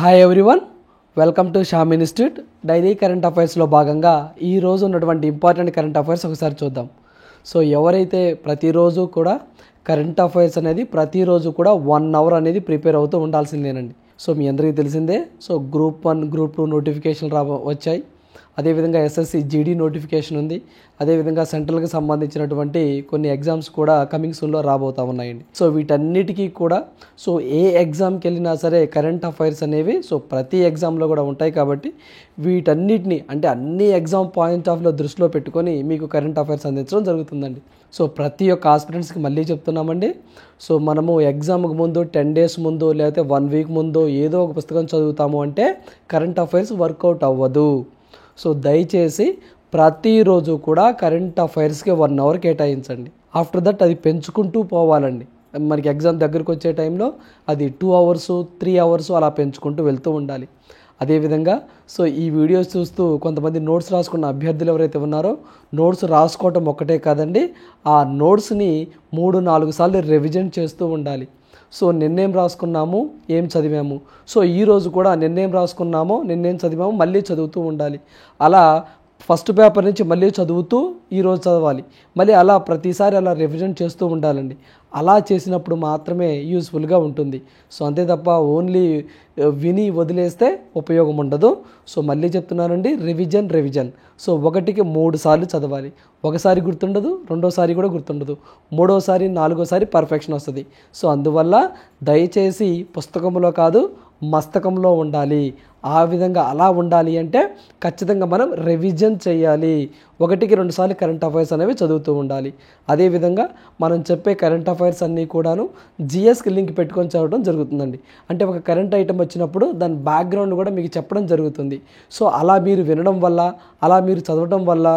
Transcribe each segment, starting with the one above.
Hi everyone, welcome to Shyam institute. Daily current అఫైర్స్లో భాగంగా ఈరోజు ఉన్నటువంటి ఇంపార్టెంట్ కరెంట్ అఫైర్స్ ఒకసారి చూద్దాం. సో ఎవరైతే ప్రతిరోజు కూడా కరెంట్ అఫైర్స్ అనేది ప్రతిరోజు కూడా 1 అవర్ అనేది ప్రిపేర్ అవుతూ ఉండాల్సిందేనండి. సో మీ అందరికీ తెలిసిందే. సో గ్రూప్ 1, గ్రూప్ 2 నోటిఫికేషన్ వచ్చాయి. అదేవిధంగా ఎస్ఎస్సి జీడీ నోటిఫికేషన్ ఉంది. అదేవిధంగా సెంట్రల్కి సంబంధించినటువంటి కొన్ని ఎగ్జామ్స్ కూడా కమింగ్ సూన్లో రాబోతూ ఉన్నాయండి. సో వీటన్నిటికీ కూడా సో ఏ ఎగ్జామ్కి వెళ్ళినా సరే కరెంట్ అఫైర్స్ అనేవి సో ప్రతి ఎగ్జామ్లో కూడా ఉంటాయి. కాబట్టి వీటన్నిటిని అంటే అన్ని ఎగ్జామ్ పాయింట్ ఆఫ్ వ్యూలో దృష్టిలో పెట్టుకొని మీకు కరెంట్ అఫైర్స్ అందించడం జరుగుతుందండి. సో ప్రతి ఒక్క ఆస్పిరెంట్స్కి మళ్ళీ చెప్తున్నామండి. సో మనము ఎగ్జామ్కి ముందు 10 డేస్ ముందు లేకపోతే 1 వీక్ ముందు ఏదో ఒక పుస్తకం చదువుతాము అంటే కరెంట్ అఫైర్స్ వర్కౌట్ అవ్వదు. సో దయచేసి ప్రతిరోజు కూడా కరెంట్ అఫైర్స్కి 1 అవర్ కేటాయించండి. ఆఫ్టర్ దట్ అది పెంచుకుంటూ పోవాలండి. మనకి ఎగ్జామ్ దగ్గరకు వచ్చే టైంలో అది 2 అవర్స్ 3 అవర్స్ అలా పెంచుకుంటూ వెళ్తూ ఉండాలి. అదేవిధంగా సో ఈ వీడియోస్ చూస్తూ కొంతమంది నోట్స్ రాసుకున్న అభ్యర్థులు ఎవరైతే ఉన్నారో నోట్స్ రాసుకోవటం ఒక్కటే కాదండి, ఆ నోట్స్ని 3-4 సార్లు రివిజన్ చేస్తూ ఉండాలి. సో నిన్నేం రాసుకున్నాము, ఏం చదివాము, సో ఈరోజు కూడా నిన్నేం రాసుకున్నామో నిన్నేం చదివామో మళ్ళీ చదువుతూ ఉండాలి. అలా ఫస్ట్ పేపర్ నుంచి మళ్ళీ చదువుతూ ఈరోజు చదవాలి. మళ్ళీ అలా ప్రతిసారి అలా రివిజన్ చేస్తూ ఉండాలండి. అలా చేసినప్పుడు మాత్రమే యూస్ఫుల్గా ఉంటుంది. సో అంతే తప్ప ఓన్లీ విని వదిలేస్తే ఉపయోగం ఉండదు. సో మళ్ళీ చెప్తున్నానండి, రివిజన్. సో 1కి 3 సార్లు చదవాలి. ఒకసారి గుర్తుండదు, రెండోసారి కూడా గుర్తుండదు, మూడోసారి 4ఓసారి పర్ఫెక్షన్ వస్తుంది. సో అందువల్ల దయచేసి పుస్తకంలో కాదు మస్తకంలో ఉండాలి. ఆ విధంగా అలా ఉండాలి అంటే ఖచ్చితంగా మనం రివిజన్ చేయాలి. 1కి 2 సార్లు కరెంట్ అఫైర్స్ అనేవి చదువుతూ ఉండాలి. అదేవిధంగా మనం చెప్పే కరెంట్ అఫైర్స్ అన్నీ కూడాను జిఎస్కి లింక్ పెట్టుకొని చదవడం జరుగుతుందండి. అంటే ఒక కరెంట్ ఐటమ్ వచ్చినప్పుడు దాని బ్యాక్గ్రౌండ్ కూడా మీకు చెప్పడం జరుగుతుంది. సో అలా మీరు వినడం వల్ల, అలా మీరు చదవడం వల్ల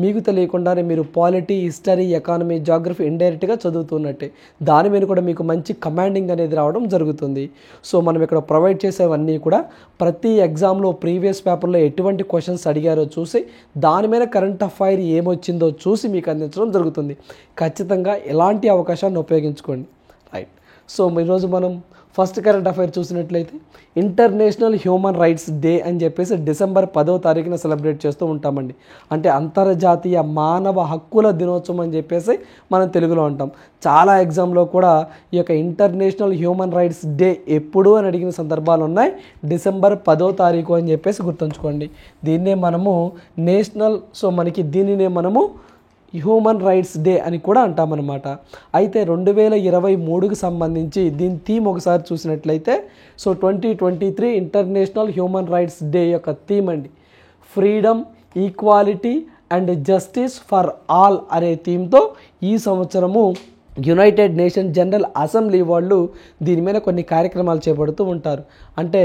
మీకు తెలియకుండానే మీరు పాలిటీ, హిస్టరీ, ఎకానమీ, జాగ్రఫీ ఇండైరెక్ట్గా చదువుతున్నట్టే. దాని మీద కూడా మీకు మంచి కమాండింగ్ అనేది రావడం జరుగుతుంది. సో మనం ఇక్కడ ప్రొవైడ్ చేసేవన్నీ కూడా ప్రతి ఎగ్జామ్లో ప్రీవియస్ పేపర్లో ఎటువంటి క్వశ్చన్స్ అడిగారో చూసి దాని మీద కరెంట్ అఫైర్ ఏమొచ్చిందో చూసి మీకు అందించడం జరుగుతుంది. ఖచ్చితంగా ఎలాంటి అవకాశాన్ని ఉపయోగించుకోండి. రైట్. సో ఈరోజు మనం ఫస్ట్ కరెంట్ అఫైర్ చూసినట్లయితే ఇంటర్నేషనల్ హ్యూమన్ రైట్స్ డే అని చెప్పేసి డిసెంబర్ 10వ తారీఖున సెలబ్రేట్ చేస్తూ ఉంటామండి. అంటే అంతర్జాతీయ మానవ హక్కుల దినోత్సవం అని చెప్పేసి మనం తెలుగులో అంటాం. చాలా ఎగ్జామ్లో కూడా ఈ యొక్క ఇంటర్నేషనల్ హ్యూమన్ రైట్స్ డే ఎప్పుడు అని అడిగిన సందర్భాలు ఉన్నాయి. డిసెంబర్ 10వ తారీఖు అని చెప్పేసి గుర్తుంచుకోండి. దీన్నే మనము దీనినే మనము హ్యూమన్ రైట్స్ డే అని కూడా అంటామన్నమాట. అయితే 2023కి సంబంధించి దీని థీమ్ ఒకసారి చూసినట్లయితే 2023 ఇంటర్నేషనల్ హ్యూమన్ రైట్స్ డే యొక్క థీమ్ అండి freedom, equality and justice for all అనే థీమ్తో ఈ సంవత్సరము యునైటెడ్ నేషన్ జనరల్ అసెంబ్లీ వాళ్ళు దీని మీద కొన్ని కార్యక్రమాలు చేపడుతూ ఉంటారు. అంటే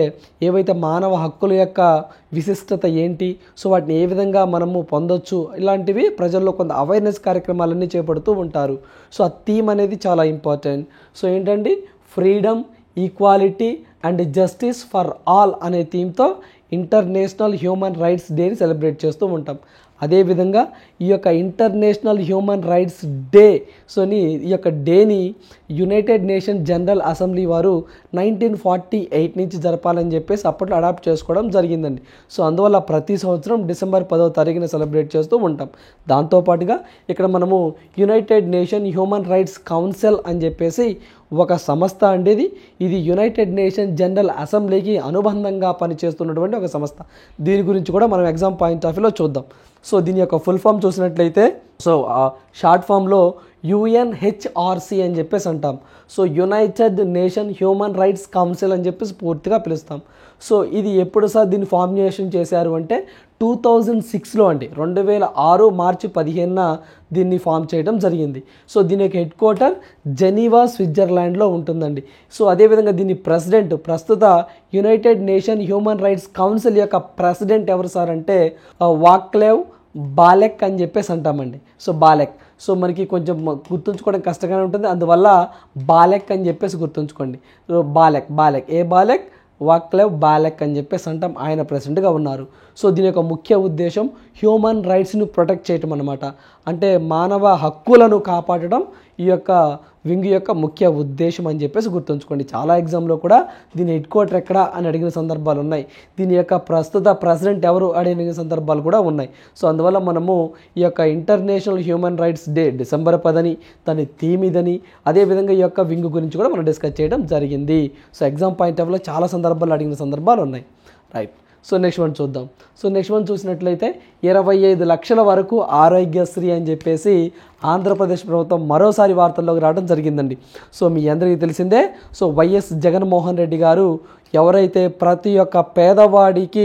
ఏవైతే మానవ హక్కుల యొక్క విశిష్టత ఏంటి, సో వాటిని ఏ విధంగా మనము పొందొచ్చు, ఇలాంటివి ప్రజల్లో కొంత అవేర్నెస్ కార్యక్రమాలన్నీ చేపడుతూ ఉంటారు. సో ఆ థీమ్ అనేది చాలా ఇంపార్టెంట్. సో ఏంటండి, freedom, equality and justice for all అనే థీమ్తో ఇంటర్నేషనల్ హ్యూమన్ రైట్స్ డేని సెలబ్రేట్ చేస్తూ ఉంటాం. అదేవిధంగా ఈ యొక్క ఇంటర్నేషనల్ హ్యూమన్ రైట్స్ డే ఈ యొక్క డేని యునైటెడ్ నేషన్ జనరల్ అసెంబ్లీ వారు 1948 నుంచి జరపాలని చెప్పేసి అప్పట్లో అడాప్ట్ చేసుకోవడం జరిగిందండి. సో అందువల్ల ప్రతి సంవత్సరం డిసెంబర్ 10వ తారీఖున సెలబ్రేట్ చేస్తూ ఉంటాం. దాంతోపాటుగా ఇక్కడ మనము United nation human rights council అని చెప్పేసి ఒక సంస్థ అండి. ఇది యునైటెడ్ నేషన్ జనరల్ అసెంబ్లీకి అనుబంధంగా పనిచేస్తున్నటువంటి ఒక సంస్థ. దీని గురించి కూడా మనం ఎగ్జామ్ పాయింట్ ఆఫ్ వ్యూలో చూద్దాం. సో దీని యొక్క ఫుల్ ఫామ్ చూసినట్లయితే షార్ట్ ఫామ్లో UNHRC అని చెప్పేసి అంటాం. So United nation human rights council అని చెప్పేసి పూర్తిగా పిలుస్తాం. సో ఇది ఎప్పుడు సార్ దీన్ని ఫార్ములేషన్ చేశారు అంటే 2006లో అండి, 2006 మార్చి 15న దీన్ని ఫామ్ చేయడం జరిగింది. సో దీని యొక్క హెడ్ క్వార్టర్ జెనీవా, స్విట్జర్లాండ్లో ఉంటుందండి. సో అదేవిధంగా దీని ప్రస్తుత United nation human rights council యొక్క ప్రెసిడెంట్ ఎవరు సార్ అంటే వాక్లేవ్ బాలెక్ అని చెప్పేసి అంటామండి. సో బాలెక్, సో మనకి కొంచెం గుర్తుంచుకోవడం కష్టంగానే ఉంటుంది, అందువల్ల బాలెక్ అని చెప్పేసి గుర్తుంచుకోండి. సో బాలెక్ వాక్లేవ్ బాలెక్ అని చెప్పేసి అంటాం. ఆయన ప్రెసిడెంట్గా ఉన్నారు. సో దీని యొక్క ముఖ్య ఉద్దేశం హ్యూమన్ రైట్స్ను ప్రొటెక్ట్ చేయటం అన్నమాట. అంటే మానవ హక్కులను కాపాడటం ఈ యొక్క వింగ్ యొక్క ముఖ్య ఉద్దేశం అని చెప్పేసి గుర్తుంచుకోండి. చాలా ఎగ్జామ్లో కూడా దీని హెడ్ క్వార్టర్ ఎక్కడ అని అడిగిన సందర్భాలు ఉన్నాయి. దీని యొక్క ప్రస్తుత ప్రెసిడెంట్ ఎవరు అడిగిన సందర్భాలు కూడా ఉన్నాయి. సో అందువల్ల మనము ఈ యొక్క international human rights day December 10 దాని థీమ్ ఇదని, అదేవిధంగా ఈ యొక్క వింగ్ గురించి కూడా మనం డిస్కస్ చేయడం జరిగింది. సో ఎగ్జామ్ పాయింట్ ఆఫ్ వ్యూలో చాలా సందర్భాలు అడిగిన సందర్భాలు ఉన్నాయి. రైట్. సో నెక్స్ట్ వన్ చూద్దాం. సో నెక్స్ట్ వన్ చూసినట్లయితే 25 లక్షల వరకు ఆరోగ్యశ్రీ అని చెప్పేసి ఆంధ్రప్రదేశ్ ప్రభుత్వం మరోసారి వార్తల్లోకి రావడం జరిగిందండి. సో మీ అందరికీ తెలిసిందే. సో వైఎస్ జగన్మోహన్ రెడ్డి గారు ఎవరైతే ప్రతి ఒక్క పేదవాడికి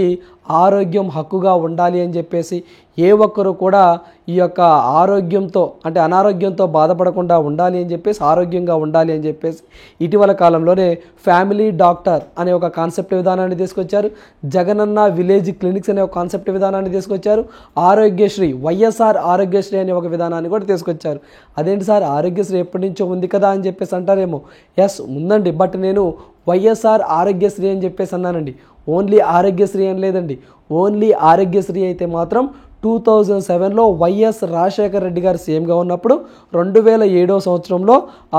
ఆరోగ్యం హక్కుగా ఉండాలి అని చెప్పేసి, ఏ ఒక్కరు కూడా ఈ యొక్క ఆరోగ్యంతో అంటే అనారోగ్యంతో బాధపడకుండా ఉండాలి అని చెప్పేసి, ఆరోగ్యంగా ఉండాలి అని చెప్పేసి ఇటీవల కాలంలోనే ఫ్యామిలీ డాక్టర్ అనే ఒక కాన్సెప్ట్ విధానాన్ని తీసుకొచ్చారు. జగనన్న విలేజ్ క్లినిక్స్ అనే ఒక కాన్సెప్ట్ విధానాన్ని తీసుకొచ్చారు. ఆరోగ్యశ్రీ, వైఎస్ఆర్ ఆరోగ్యశ్రీ అనే ఒక విధానాన్ని కూడా తీసుకొచ్చారు. అదేంటి సార్, ఆరోగ్యశ్రీ ఎప్పటి నుంచో ఉంది కదా అని చెప్పేసి అంటారేమో. ఎస్ ఉందండి, బట్ నేను వైఎస్ఆర్ ఆరోగ్యశ్రీ అని చెప్పేసి అన్నానండి. ఓన్లీ ఆరోగ్యశ్రీ అని లేదండి. ఓన్లీ ఆరోగ్యశ్రీ అయితే మాత్రం 2007లో వైఎస్ రాజశేఖర రెడ్డి గారు సీఎంగా ఉన్నప్పుడు 2007వ సంవత్సరంలో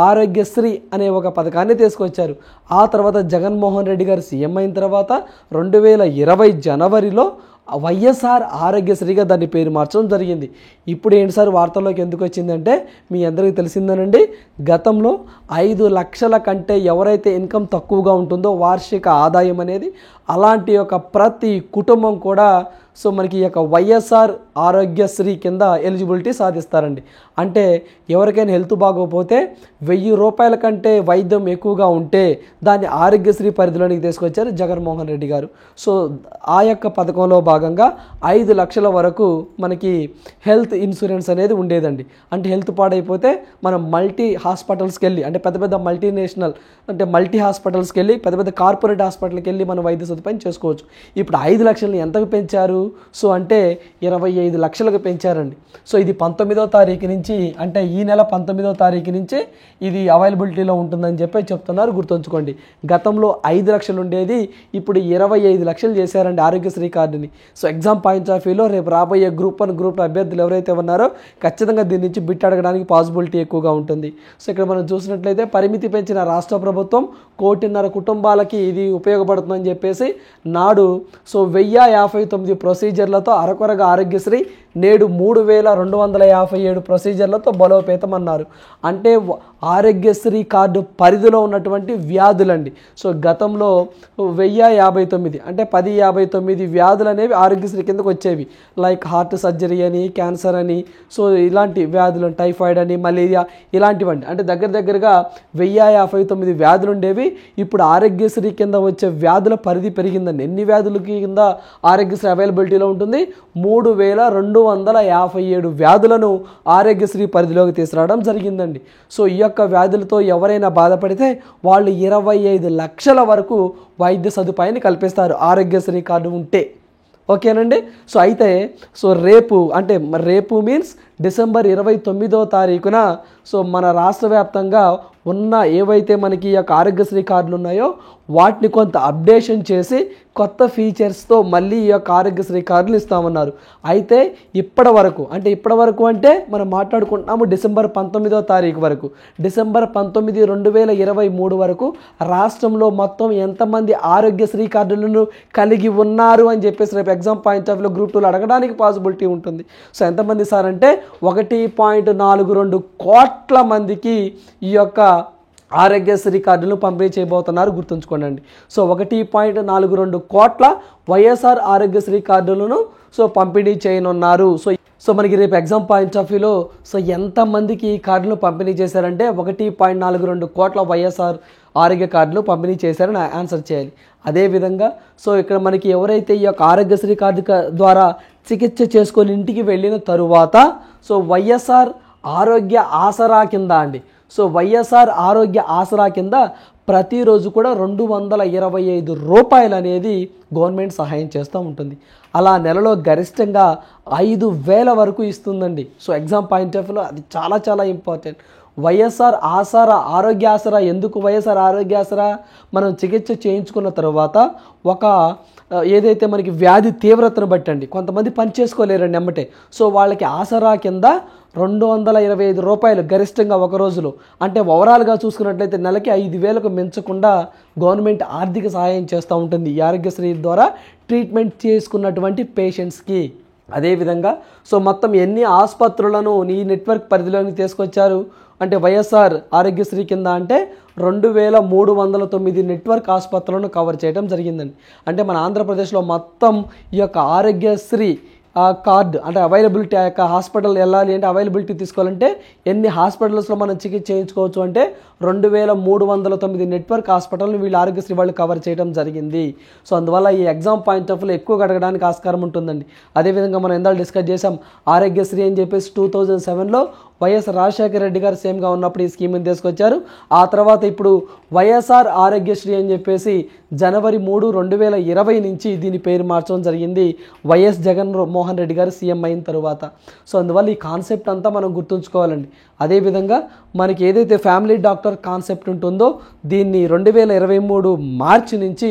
ఆరోగ్యశ్రీ అనే ఒక పథకాన్ని తీసుకొచ్చారు. ఆ తర్వాత జగన్మోహన్ రెడ్డి గారు సీఎం అయిన తర్వాత 2020 జనవరిలో వైఎస్ఆర్ ఆరోగ్యశ్రీగా దాని పేరు మార్చడం జరిగింది. ఇప్పుడు ఏంటి సార్ వార్తల్లోకి ఎందుకు వచ్చిందంటే, మీ అందరికీ తెలిసిందనండి, గతంలో 5 లక్షల కంటే ఎవరైతే ఇన్కమ్ తక్కువగా ఉంటుందో వార్షిక ఆదాయం అనేది, అలాంటి యొక్క ప్రతి కుటుంబం కూడా సో మనకి ఈ యొక్క వైఎస్ఆర్ ఆరోగ్యశ్రీ కింద ఎలిజిబిలిటీ సాధిస్తారండి. అంటే ఎవరికైనా హెల్త్ బాగోకపోతే 1000 రూపాయల కంటే వైద్యం ఎక్కువగా ఉంటే దాన్ని ఆరోగ్యశ్రీ పరిధిలోనికి తీసుకొచ్చారు జగన్మోహన్ రెడ్డి గారు. సో ఆ యొక్క పథకంలో భాగంగా 5 లక్షల వరకు మనకి హెల్త్ ఇన్సూరెన్స్ అనేది ఉండేదండి. అంటే హెల్త్ పాడైపోతే మనం మల్టీ హాస్పిటల్స్కి వెళ్ళి, అంటే పెద్ద పెద్ద మల్టీనేషనల్ అంటే మల్టీ హాస్పిటల్స్కి వెళ్ళి, పెద్ద పెద్ద కార్పొరేట్ హాస్పిటల్కి వెళ్ళి మనం వైద్య సదుపాయం చేసుకోవచ్చు. ఇప్పుడు 5 లక్షలని ఎంతకు పెంచారు? సో అంటే 25 లక్షలకు పెంచారండి. సో ఇది 19వ తారీఖు నుంచి, అంటే ఈ నెల 19వ తారీఖు నుంచి ఇది అవైలబిలిటీలో ఉంటుందని చెప్పి చెప్తున్నారు, గుర్తుంచుకోండి. గతంలో 5 లక్షలు ఉండేది, ఇప్పుడు 25 లక్షలు చేశారండి ఆరోగ్యశ్రీ కార్డుని. సో ఎగ్జామ్ పాయింట్స్ ఆఫ్ వ్యూలో రేపు రాబోయే గ్రూప్ 1 గ్రూప్ 2 అభ్యర్థులు ఎవరైతే ఉన్నారో ఖచ్చితంగా దీని నుంచి బిట్ అడగడానికి పాసిబిలిటీ ఎక్కువగా ఉంటుంది. సో ఇక్కడ మనం చూసినట్లయితే పరిమితి పెంచిన రాష్ట్ర ప్రభుత్వం 1.5 కుటుంబాలకి ఇది ఉపయోగపడుతుందని చెప్పేసి నాడు సో 1059 ప్రొసీజర్లతో అరకొరగా ఆరోగ్యశ్రీ నేడు 3257 ప్రొసీజర్లతో బలోపేతం అన్నారు. అంటే ఆరోగ్యశ్రీ కార్డు పరిధిలో ఉన్నటువంటి వ్యాధులండి. సో గతంలో 1059 అంటే 1059 వ్యాధులు అనేవి ఆరోగ్యశ్రీ కిందకు వచ్చేవి. లైక్ హార్ట్ సర్జరీ అని, క్యాన్సర్ అని, సో ఇలాంటి వ్యాధులు, టైఫాయిడ్ అని, మలేరియా ఇలాంటివండి. అంటే దగ్గరగా 1059 వ్యాధులు ఉండేవి. ఇప్పుడు ఆరోగ్యశ్రీ కింద వచ్చే వ్యాధుల పరిధి పెరిగిందండి. ఎన్ని వ్యాధులకి కింద ఆరోగ్యశ్రీ అవైలబిలిటీలో ఉంటుంది? 3257 వ్యాధులను ఆరోగ్యశ్రీ పరిధిలోకి తీసుకురావడం జరిగిందండి. సో ఈ యొక్క వ్యాధులతో ఎవరైనా బాధపడితే వాళ్ళు 25 లక్షల వరకు వైద్య సదుపాయాన్ని కల్పిస్తారు ఆరోగ్యశ్రీ కార్డు ఉంటే. ఓకేనండి. సో అయితే సో రేపు మీన్స్ డిసెంబర్ 29వ తారీఖున సో మన రాష్ట్ర వ్యాప్తంగా ఉన్న ఏవైతే మనకి ఈ యొక్క ఆరోగ్యశ్రీ కార్డులు ఉన్నాయో వాటిని కొంత అప్డేషన్ చేసి కొత్త ఫీచర్స్తో మళ్ళీ ఈ యొక్క ఆరోగ్యశ్రీ కార్డులు ఇస్తామన్నారు. అయితే ఇప్పటి వరకు అంటే మనం మాట్లాడుకుంటున్నాము డిసెంబర్ 19వ తారీఖు వరకు, డిసెంబర్ 19, 2023 వరకు రాష్ట్రంలో మొత్తం ఎంతమంది ఆరోగ్యశ్రీ కార్డులను కలిగి ఉన్నారు అని చెప్పేసి రేపు ఎగ్జామ్ పాయింట్ ఆఫ్ వ్యూలో గ్రూప్ 2లో అడగడానికి పాసిబిలిటీ ఉంటుంది. సో ఎంతమంది సార్ అంటే 1.42 కోట్ల మందికి ఈ యొక్క ఆరోగ్యశ్రీ కార్డులను పంపిణీ చేయబోతున్నారు, గుర్తుంచుకోండి. సో 1.42 కోట్ల వైఎస్ఆర్ ఆరోగ్యశ్రీ కార్డులను సో పంపిణీ చేయనున్నారు. సో మనకి రేపు ఎగ్జామ్ పాయింట్ ఆఫ్ వ్యూలో సో ఎంతమందికి ఈ కార్డులను పంపిణీ చేశారంటే 1.42 కోట్ల వైఎస్ఆర్ ఆరోగ్య కార్డులు పంపిణీ చేశారని ఆన్సర్ చేయాలి. అదేవిధంగా సో ఇక్కడ మనకి ఎవరైతే ఈ యొక్క ఆరోగ్యశ్రీ కార్డు ద్వారా చికిత్స చేసుకొని ఇంటికి వెళ్ళిన తరువాత సో వైఎస్ఆర్ ఆరోగ్య ఆసరా కింద వైఎస్ఆర్ ఆరోగ్య ఆసరా కింద ప్రతిరోజు కూడా 225 రూపాయలు అనేది గవర్నమెంట్ సహాయం చేస్తూ ఉంటుంది. అలా నెలలో గరిష్టంగా 5,000 వరకు ఇస్తుందండి. సో ఎగ్జామ్ పాయింట్ ఆఫ్ వ్యూలో అది చాలా చాలా ఇంపార్టెంట్. వైఎస్ఆర్ ఆసరా, ఆరోగ్య ఆసరా, ఎందుకు వైఎస్ఆర్ ఆరోగ్య ఆసరా? మనం చికిత్స చేయించుకున్న తర్వాత ఒక ఏదైతే మనకి వ్యాధి తీవ్రతను బట్టండి, కొంతమంది పని చేసుకోలేరండి ఎమ్మటే. సో వాళ్ళకి ఆసరా కింద 225 రూపాయలు గరిష్టంగా ఒక రోజులో, అంటే ఓవరాల్గా చూసుకున్నట్లయితే నెలకి 5,000కు మించకుండా గవర్నమెంట్ ఆర్థిక సహాయం చేస్తూ ఉంటుంది ఈ ఆరోగ్యశ్రీ ద్వారా ట్రీట్మెంట్ చేసుకున్నటువంటి పేషెంట్స్కి. అదేవిధంగా సో మొత్తం ఎన్ని ఆసుపత్రులను ఈ నెట్వర్క్ పరిధిలోకి తీసుకొచ్చారు అంటే వైఎస్ఆర్ ఆరోగ్యశ్రీ కింద అంటే 2,309 నెట్వర్క్ ఆసుపత్రులను కవర్ చేయడం జరిగిందండి. అంటే మన ఆంధ్రప్రదేశ్లో మొత్తం ఈ యొక్క ఆరోగ్యశ్రీ కార్డు అంటే అవైలబిలిటీ, ఆ యొక్క హాస్పిటల్ వెళ్ళాలి అంటే అవైలబిలిటీ తీసుకోవాలంటే ఎన్ని హాస్పిటల్స్లో మనం చికిత్స చేయించుకోవచ్చు అంటే 2,309 నెట్వర్క్ హాస్పిటల్ని వీళ్ళు ఆరోగ్యశ్రీ వాళ్ళు కవర్ చేయడం జరిగింది. సో అందువల్ల ఈ ఎగ్జామ్ పాయింట్ ఆఫ్ వ్యూలో ఎక్కువ అడగడానికి ఆస్కారం ఉంటుందండి. అదేవిధంగా మనం ఎందాలు డిస్కస్ చేసాం ఆరోగ్యశ్రీ అని చెప్పేసి 2007లో వైఎస్ రాజశేఖర రెడ్డి గారు సీఎంగా ఉన్నప్పుడు ఈ స్కీమ్ని తీసుకొచ్చారు. ఆ తర్వాత ఇప్పుడు వైఎస్ఆర్ ఆరోగ్యశ్రీ అని చెప్పేసి జనవరి 3, 2020 నుంచి దీని పేరు మార్చడం జరిగింది వైఎస్ జగన్మోహన్ రెడ్డి గారు సీఎం అయిన తర్వాత. సో అందువల్ల ఈ కాన్సెప్ట్ అంతా మనం గుర్తుంచుకోవాలండి. అదేవిధంగా మనకి ఏదైతే ఫ్యామిలీ డాక్టర్ కాన్సెప్ట్ ఉంటుందో దీన్ని 2023 మార్చి నుంచి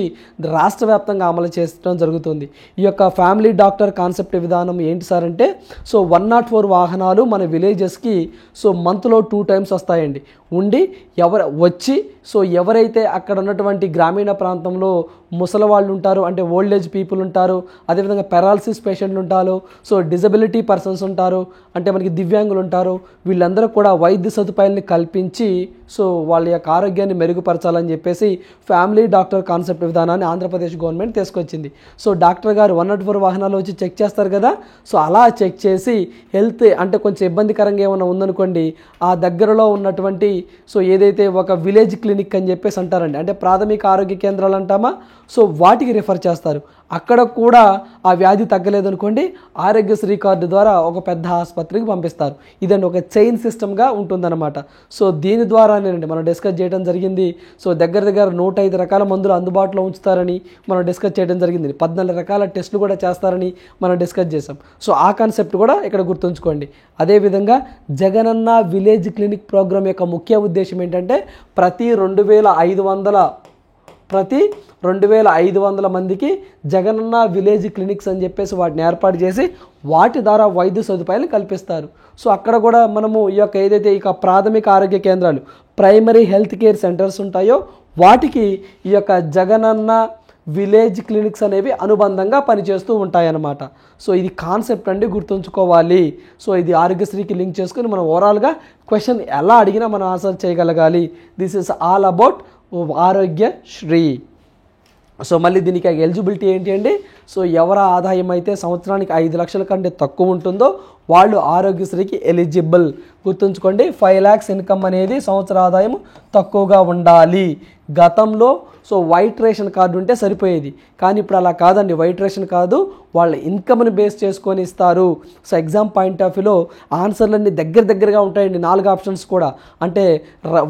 రాష్ట్ర వ్యాప్తంగా అమలు చేయడం జరుగుతుంది. ఈ యొక్క ఫ్యామిలీ డాక్టర్ కాన్సెప్ట్ విధానం ఏంటి సార్ అంటే సో 104 వాహనాలు మన విలేజెస్కి సో మంత్లో 2 times వస్తాయండి ఉండి ఎవరైతే అక్కడ ఉన్నటువంటి గ్రామీణ ప్రాంతంలో ముసలి వాళ్ళు ఉంటారు అంటే ఓల్డ్ ఏజ్ పీపుల్ ఉంటారు, అదేవిధంగా పెరాలసిస్ పేషెంట్లు ఉంటారు, సో డిజబిలిటీ పర్సన్స్ ఉంటారు అంటే మనకి దివ్యాంగులు ఉంటారు, వీళ్ళందరూ కూడా వైద్య సదుపాయాలని కల్పించి సో వాళ్ళ యొక్క ఆరోగ్యాన్ని మెరుగుపరచాలని చెప్పేసి ఫ్యామిలీ డాక్టర్ కాన్సెప్ట్ విధానాన్ని ఆంధ్రప్రదేశ్ గవర్నమెంట్ తీసుకొచ్చింది. సో డాక్టర్ గారు 104 వాహనాలు వచ్చి చెక్ చేస్తారు కదా, సో అలా చెక్ చేసి హెల్త్ అంటే కొంచెం ఇబ్బందికరంగా ఏమైనా ఉందనుకోండి ఆ దగ్గరలో ఉన్నటువంటి సో ఏదైతే ఒక విలేజ్ క్లినిక్ అని చెప్పేసి అంటారండి అంటే ప్రాథమిక ఆరోగ్య కేంద్రాలు అంటామా, సో వాటికి రిఫర్ చేస్తారు. అక్కడ కూడా ఆ వ్యాధి తగ్గలేదనుకోండి ఆరోగ్యశ్రీ కార్డు ద్వారా ఒక పెద్ద ఆసుపత్రికి పంపిస్తారు. ఇదండి ఒక చైన్ సిస్టమ్గా ఉంటుందన్నమాట. సో దీని ద్వారానేనండి మనం డిస్కస్ చేయడం జరిగింది. సో దగ్గర 105 రకాల మందులు అందుబాటులో ఉంచుతారని మనం డిస్కస్ చేయడం జరిగింది. 14 రకాల టెస్టులు కూడా చేస్తారని మనం డిస్కస్ చేసాం. సో ఆ కాన్సెప్ట్ కూడా ఇక్కడ గుర్తుంచుకోండి. అదేవిధంగా జగనన్న విలేజ్ క్లినిక్ ప్రోగ్రామ్ యొక్క ముఖ్య ఉద్దేశం ఏంటంటే ప్రతి 2,500 మందికి జగనన్న విలేజ్ క్లినిక్స్ అని చెప్పేసి వాటిని ఏర్పాటు చేసి వాటి ద్వారా వైద్య సదుపాయాలు కల్పిస్తారు. సో అక్కడ కూడా మనము ఈ యొక్క ఏదైతే ఇక ప్రాథమిక ఆరోగ్య కేంద్రాలు ప్రైమరీ హెల్త్ కేర్ సెంటర్స్ ఉంటాయో వాటికి ఈ యొక్క జగనన్న విలేజ్ క్లినిక్స్ అనేవి అనుబంధంగా పనిచేస్తూ ఉంటాయన్నమాట. సో ఇది కాన్సెప్ట్ అండి గుర్తుంచుకోవాలి. సో ఇది ఆరోగ్యశ్రీకి లింక్ చేసుకుని మనం ఓవరాల్గా క్వశ్చన్ ఎలా అడిగినా మనం ఆన్సర్ చేయగలగాలి. This is all about Aarogyasri. So మళ్ళీ దీనికి ఎలిజిబిలిటీ ఏంటి అండి, సో ఎవరి ఆదాయం అయితే సంవత్సరానికి 5 లక్షల కంటే తక్కువ ఉంటుందో వాళ్ళు ఆరోగ్యశ్రీకి ఎలిజిబుల్. గుర్తుంచుకోండి 5 lakhs ఇన్కమ్ అనేది సంవత్సర ఆదాయం తక్కువగా ఉండాలి. గతంలో సో వైట్ రేషన్ కార్డు ఉంటే సరిపోయేది, కానీ ఇప్పుడు అలా కాదండి. వైట్ రేషన్ కార్డు వాళ్ళ ఇన్కమ్ని బేస్ చేసుకొని ఇస్తారు. సో ఎగ్జామ్ పాయింట్ ఆఫ్ వ్యూలో ఆన్సర్లన్నీ దగ్గరగా ఉంటాయండి. 4 ఆప్షన్స్ కూడా అంటే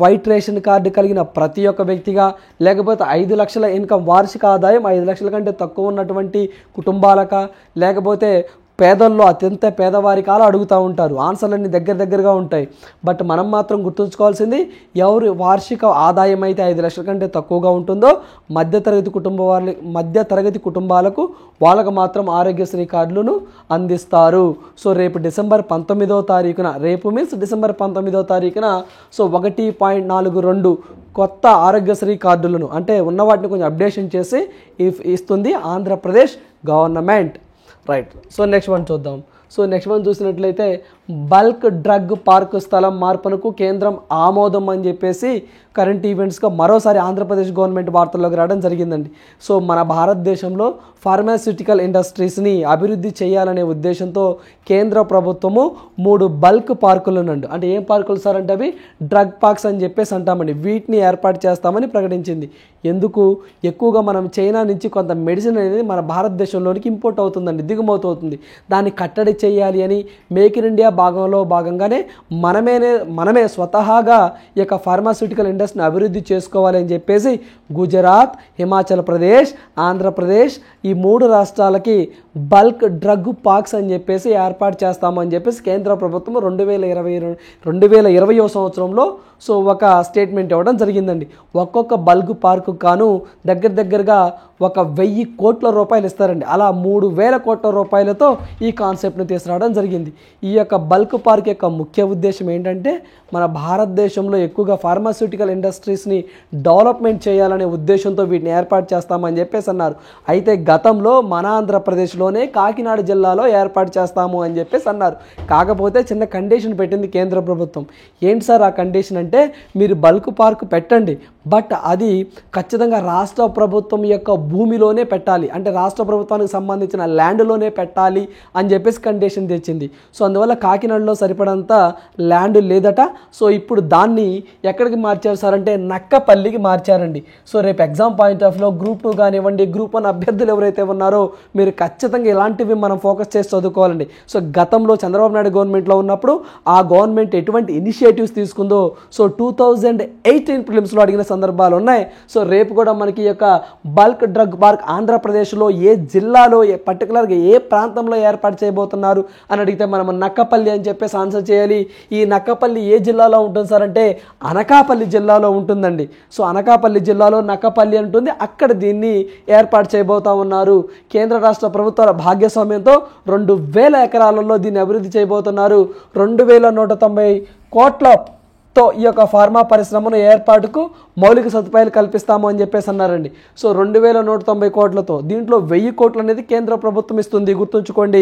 వైట్ రేషన్ కార్డు కలిగిన ప్రతి ఒక్క వ్యక్తిగా, లేకపోతే 5 లక్షల ఇన్కమ్ వార్షిక ఆదాయం 5 లక్షల కంటే తక్కువ ఉన్నటువంటి కుటుంబాలక, లేకపోతే పేదల్లో అత్యంత పేదవారికి అలా అడుగుతూ ఉంటారు. ఆన్సర్లన్నీ దగ్గరగా ఉంటాయి. బట్ మనం మాత్రం గుర్తుంచుకోవాల్సింది ఎవరు వార్షిక ఆదాయం అయితే 5 లక్షల కంటే తక్కువగా ఉంటుందో మధ్యతరగతి కుటుంబాలకు వాళ్ళకు మాత్రం ఆరోగ్యశ్రీ కార్డులను అందిస్తారు. సో రేపు డిసెంబర్ 19వ తారీఖున, రేపు మీన్స్ డిసెంబర్ 19వ తారీఖున సో 1.42 కొత్త ఆరోగ్యశ్రీ కార్డులను అంటే ఉన్న వాటిని కొంచెం అప్డేషన్ చేసి ఇస్తుంది Andhra Pradesh government. Right. So next one చూద్దాం. సో నెక్స్ట్ వన్ చూసినట్లయితే బల్క్ డ్రగ్ పార్క్ స్థలం మార్పునకు కేంద్రం ఆమోదం అని చెప్పేసి కరెంట్ ఈవెంట్స్గా మరోసారి ఆంధ్రప్రదేశ్ గవర్నమెంట్ వార్తల్లోకి రావడం జరిగిందండి. సో మన భారతదేశంలో ఫార్మాస్యూటికల్ ఇండస్ట్రీస్ని అభివృద్ధి చేయాలనే ఉద్దేశంతో కేంద్ర ప్రభుత్వము 3 బల్క్ పార్కులను అంటే ఏం పార్కులు సార్ అంటే అవి డ్రగ్ పార్క్స్ అని చెప్పేసి అంటామండి, వీటిని ఏర్పాటు చేస్తామని ప్రకటించింది. ఎందుకు ఎక్కువగా మనం చైనా నుంచి కొంత మెడిసిన్ అనేది మన భారతదేశంలోనికి ఇంపోర్ట్ అవుతుందండి, దిగుమవుతుంది. దాన్ని కట్టడి చేయాలి అని మేక్ ఇన్ ఇండియా భాగంగానే మనమే స్వతహాగా ఈ యొక్క ఫార్మాస్యూటికల్ ఇండస్ట్రీని అభివృద్ధి చేసుకోవాలి అని చెప్పేసి గుజరాత్, హిమాచల్ ప్రదేశ్, ఆంధ్రప్రదేశ్ ఈ 3 రాష్ట్రాలకి బల్క్ డ్రగ్ పార్క్స్ అని చెప్పేసి ఏర్పాటు చేస్తామని చెప్పేసి కేంద్ర ప్రభుత్వం 2020 సంవత్సరంలో సో ఒక స్టేట్మెంట్ ఇవ్వడం జరిగిందండి. ఒక్కొక్క బల్క్ పార్కు కాను దగ్గరగా 1,000 కోట్ల రూపాయలు ఇస్తారండి. అలా 3,000 కోట్ల రూపాయలతో ఈ కాన్సెప్ట్ని తీసుకురావడం జరిగింది. ఈ యొక్క బల్క్ పార్క్ యొక్క ముఖ్య ఉద్దేశం ఏంటంటే మన భారతదేశంలో ఎక్కువగా ఫార్మాస్యూటికల్ ఇండస్ట్రీస్ని డెవలప్మెంట్ చేయాలనే ఉద్దేశంతో వీటిని ఏర్పాటు చేస్తామని చెప్పేసి అన్నారు. అయితే గతంలో మన ఆంధ్రప్రదేశ్లోనే కాకినాడ జిల్లాలో ఏర్పాటు చేస్తాము అని చెప్పేసి అన్నారు. కాకపోతే చిన్న కండిషన్ పెట్టింది కేంద్ర ప్రభుత్వం. ఏంటి సార్ ఆ కండిషన్ అంటే మీరు బల్క్ పార్క్ పెట్టండి, బట్ అది ఖచ్చితంగా రాష్ట్ర ప్రభుత్వం యొక్క భూమిలోనే పెట్టాలి, అంటే రాష్ట్ర ప్రభుత్వానికి సంబంధించిన ల్యాండ్లోనే పెట్టాలి అని చెప్పేసి కండిషన్ తెచ్చింది. సో అందువల్ల కాకినాడలో సరిపడంత ల్యాండ్ లేదట. సో ఇప్పుడు దాన్ని ఎక్కడికి మార్చారు సార్ అంటే నక్కపల్లికి మార్చారండి. సో రేపు ఎగ్జామ్ పాయింట్ ఆఫ్ లో గ్రూప్ 2 కానివ్వండి, గ్రూప్ 1 అభ్యర్థులు ఎవరైతే ఉన్నారో మీరు ఖచ్చితంగా ఇలాంటివి మనం ఫోకస్ చేసి చదువుకోవాలండి. సో గతంలో చంద్రబాబు నాయుడు గవర్నమెంట్లో ఉన్నప్పుడు ఆ గవర్నమెంట్ ఎటువంటి ఇనిషియేటివ్స్ తీసుకుందో సో 2018 ప్రిలిమ్స్లో అడిగిన సందర్భాలు ఉన్నాయి. సో రేపు కూడా మనకి ఈ యొక్క బల్క్ డ్రగ్ పార్క్ ఆంధ్రప్రదేశ్లో ఏ జిల్లాలో పర్టికులర్గా ఏ ప్రాంతంలో ఏర్పాటు చేయబోతున్నారు అని అడిగితే మనం నక్కపల్లి అని చెప్పేసి ఆన్సర్ చేయాలి. ఈ నక్కపల్లి ఏ జిల్లాలో ఉంటుంది సార్ అంటే అనకాపల్లి జిల్లాలో ఉంటుందండి. సో అనకాపల్లి జిల్లాలో నక్కపల్లి ఉంటుంది, అక్కడ దీన్ని ఏర్పాటు చేయబోతా ఉన్నారు. కేంద్ర రాష్ట్ర ప్రభుత్వాల భాగస్వామ్యంతో 2,000 ఎకరాలలో దీన్ని అభివృద్ధి చేయబోతున్నారు. 2,190 కోట్లతో ఈ యొక్క ఫార్మా పరిశ్రమను ఏర్పాటుకు మౌలిక సదుపాయాలు కల్పిస్తాము అని చెప్పేసి అన్నారండి. సో 2,190 కోట్లతో దీంట్లో 1,000 కోట్లు అనేది కేంద్ర ప్రభుత్వం ఇస్తుంది. గుర్తుంచుకోండి,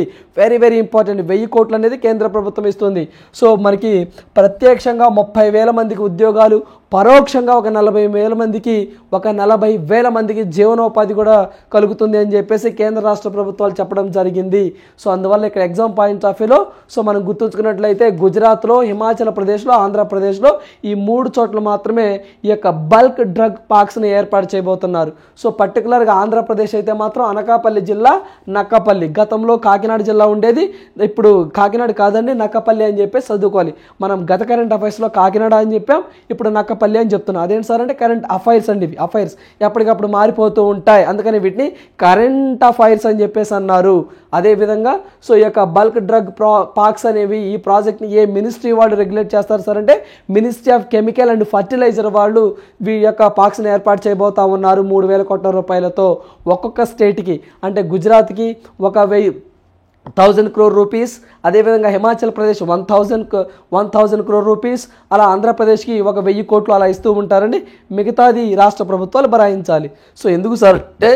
వెరీ ఇంపార్టెంట్. 1,000 కోట్లు అనేది కేంద్ర ప్రభుత్వం ఇస్తుంది. సో మనకి ప్రత్యక్షంగా 30,000 మందికి ఉద్యోగాలు, పరోక్షంగా ఒక 40,000 మందికి 40,000 మందికి జీవనోపాధి కూడా కలుగుతుంది అని చెప్పేసి కేంద్ర రాష్ట్ర ప్రభుత్వాలు చెప్పడం జరిగింది. సో అందువల్ల ఇక్కడ ఎగ్జామ్ పాయింట్ ఆఫ్ వ్యూలో సో మనం గుర్తుంచుకున్నట్లయితే గుజరాత్లో, హిమాచల్ ప్రదేశ్లో, ఆంధ్రప్రదేశ్లో ఈ 3 చోట్ల మాత్రమే ఈ యొక్క బల్క్ డ్రగ్ పార్క్స్ని ఏర్పాటు చేయబోతున్నారు. సో పర్టికులర్గా ఆంధ్రప్రదేశ్ అయితే మాత్రం అనకాపల్లి జిల్లా, నక్కపల్లి. గతంలో కాకినాడ జిల్లా ఉండేది, ఇప్పుడు కాకినాడ కాదండి నక్కపల్లి అని చెప్పేసి చదువుకోవాలి. మనం గత కరెంట్ అఫైర్స్లో కాకినాడ అని చెప్పాం, ఇప్పుడు నక్కపల్లి అని చెప్తున్నాం. అదేంటి సార్ అంటే కరెంట్ అఫైర్స్ అండి. ఇవి అఫైర్స్ ఎప్పటికప్పుడు మారిపోతూ ఉంటాయి, అందుకని వీటిని కరెంట్ అఫైర్స్ అని చెప్పేసి అన్నారు. అదేవిధంగా సో ఈ యొక్క బల్క్ డ్రగ్ పార్క్స్ అనేవి ఈ ప్రాజెక్ట్ని ఏ మినిస్ట్రీ వాళ్ళు రెగ్యులేట్ చేస్తారు సార్ అంటే ministry of chemical and fertilizer వాళ్ళు వీరి యొక్క పార్క్స్ని ఏర్పాటు చేయబోతా ఉన్నారు 3,000 కోట్ల రూపాయలతో. ఒక్కొక్క స్టేట్కి అంటే గుజరాత్కి 1,000 crore రూపీస్, అదేవిధంగా హిమాచల్ ప్రదేశ్ 1,000 crore రూపీస్, అలా ఆంధ్రప్రదేశ్కి 1,000 కోట్లు అలా ఇస్తూ ఉంటారండి. మిగతాది రాష్ట్ర ప్రభుత్వాలు భరాయించాలి. సో ఎందుకు సార్ అంటే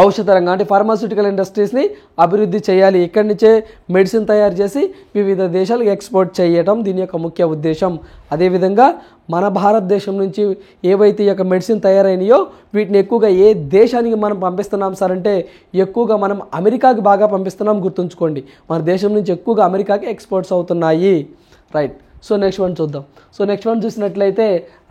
ఔషధ రంగం అంటే ఫార్మాస్యూటికల్ ఇండస్ట్రీస్ని అభివృద్ధి చేయాలి. ఇక్కడి నుంచే మెడిసిన్ తయారు చేసి వివిధ దేశాలకు ఎక్స్పోర్ట్ చేయటం దీని యొక్క ముఖ్య ఉద్దేశం. అదేవిధంగా మన భారతదేశం నుంచి ఏవైతే ఈ యొక్క మెడిసిన్ తయారైనాయో వీటిని ఎక్కువగా ఏ దేశానికి మనం పంపిస్తున్నాం సార్ అంటే ఎక్కువగా మనం అమెరికాకి బాగా పంపిస్తున్నాం. గుర్తుంచుకోండి, మన దేశం నుంచి ఎక్కువగా అమెరికాకి ఎక్స్పోర్ట్స్ అవుతున్నాయి. రైట్. సో నెక్స్ట్ వన్ చూద్దాం. సో నెక్స్ట్ వన్ చూసినట్లయితే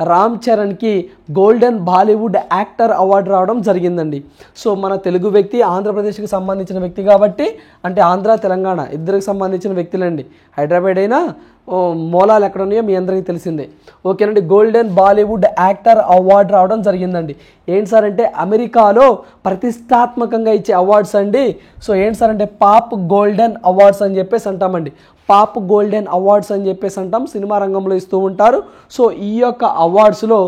రామ్ చరణ్కి గోల్డెన్ బాలీవుడ్ యాక్టర్ అవార్డు రావడం జరిగిందండి. సో మన తెలుగు వ్యక్తి, ఆంధ్రప్రదేశ్కి సంబంధించిన వ్యక్తి కాబట్టి, అంటే ఆంధ్ర తెలంగాణ ఇద్దరికి సంబంధించిన వ్యక్తులండి. హైదరాబాద్ అయినా మూలాలు ఎక్కడ ఉన్నాయో మీ అందరికీ తెలిసిందే. ఓకేనండి. గోల్డెన్ బాలీవుడ్ యాక్టర్ అవార్డు రావడం జరిగిందండి. ఏంటి సార్ అంటే అమెరికాలో ప్రతిష్టాత్మకంగా ఇచ్చే అవార్డ్స్ అండి. సో ఏంటి సార్ అంటే పాప్ గోల్డెన్ అవార్డ్స్ అని చెప్పేసి అంటామండి. పాప్ గోల్డెన్ అవార్డ్స్ అని చెప్పేసి అంటాం, సినిమా రంగంలో ఇస్తూ ఉంటారు. సో ఈ యొక్క అవార్డ్స్లో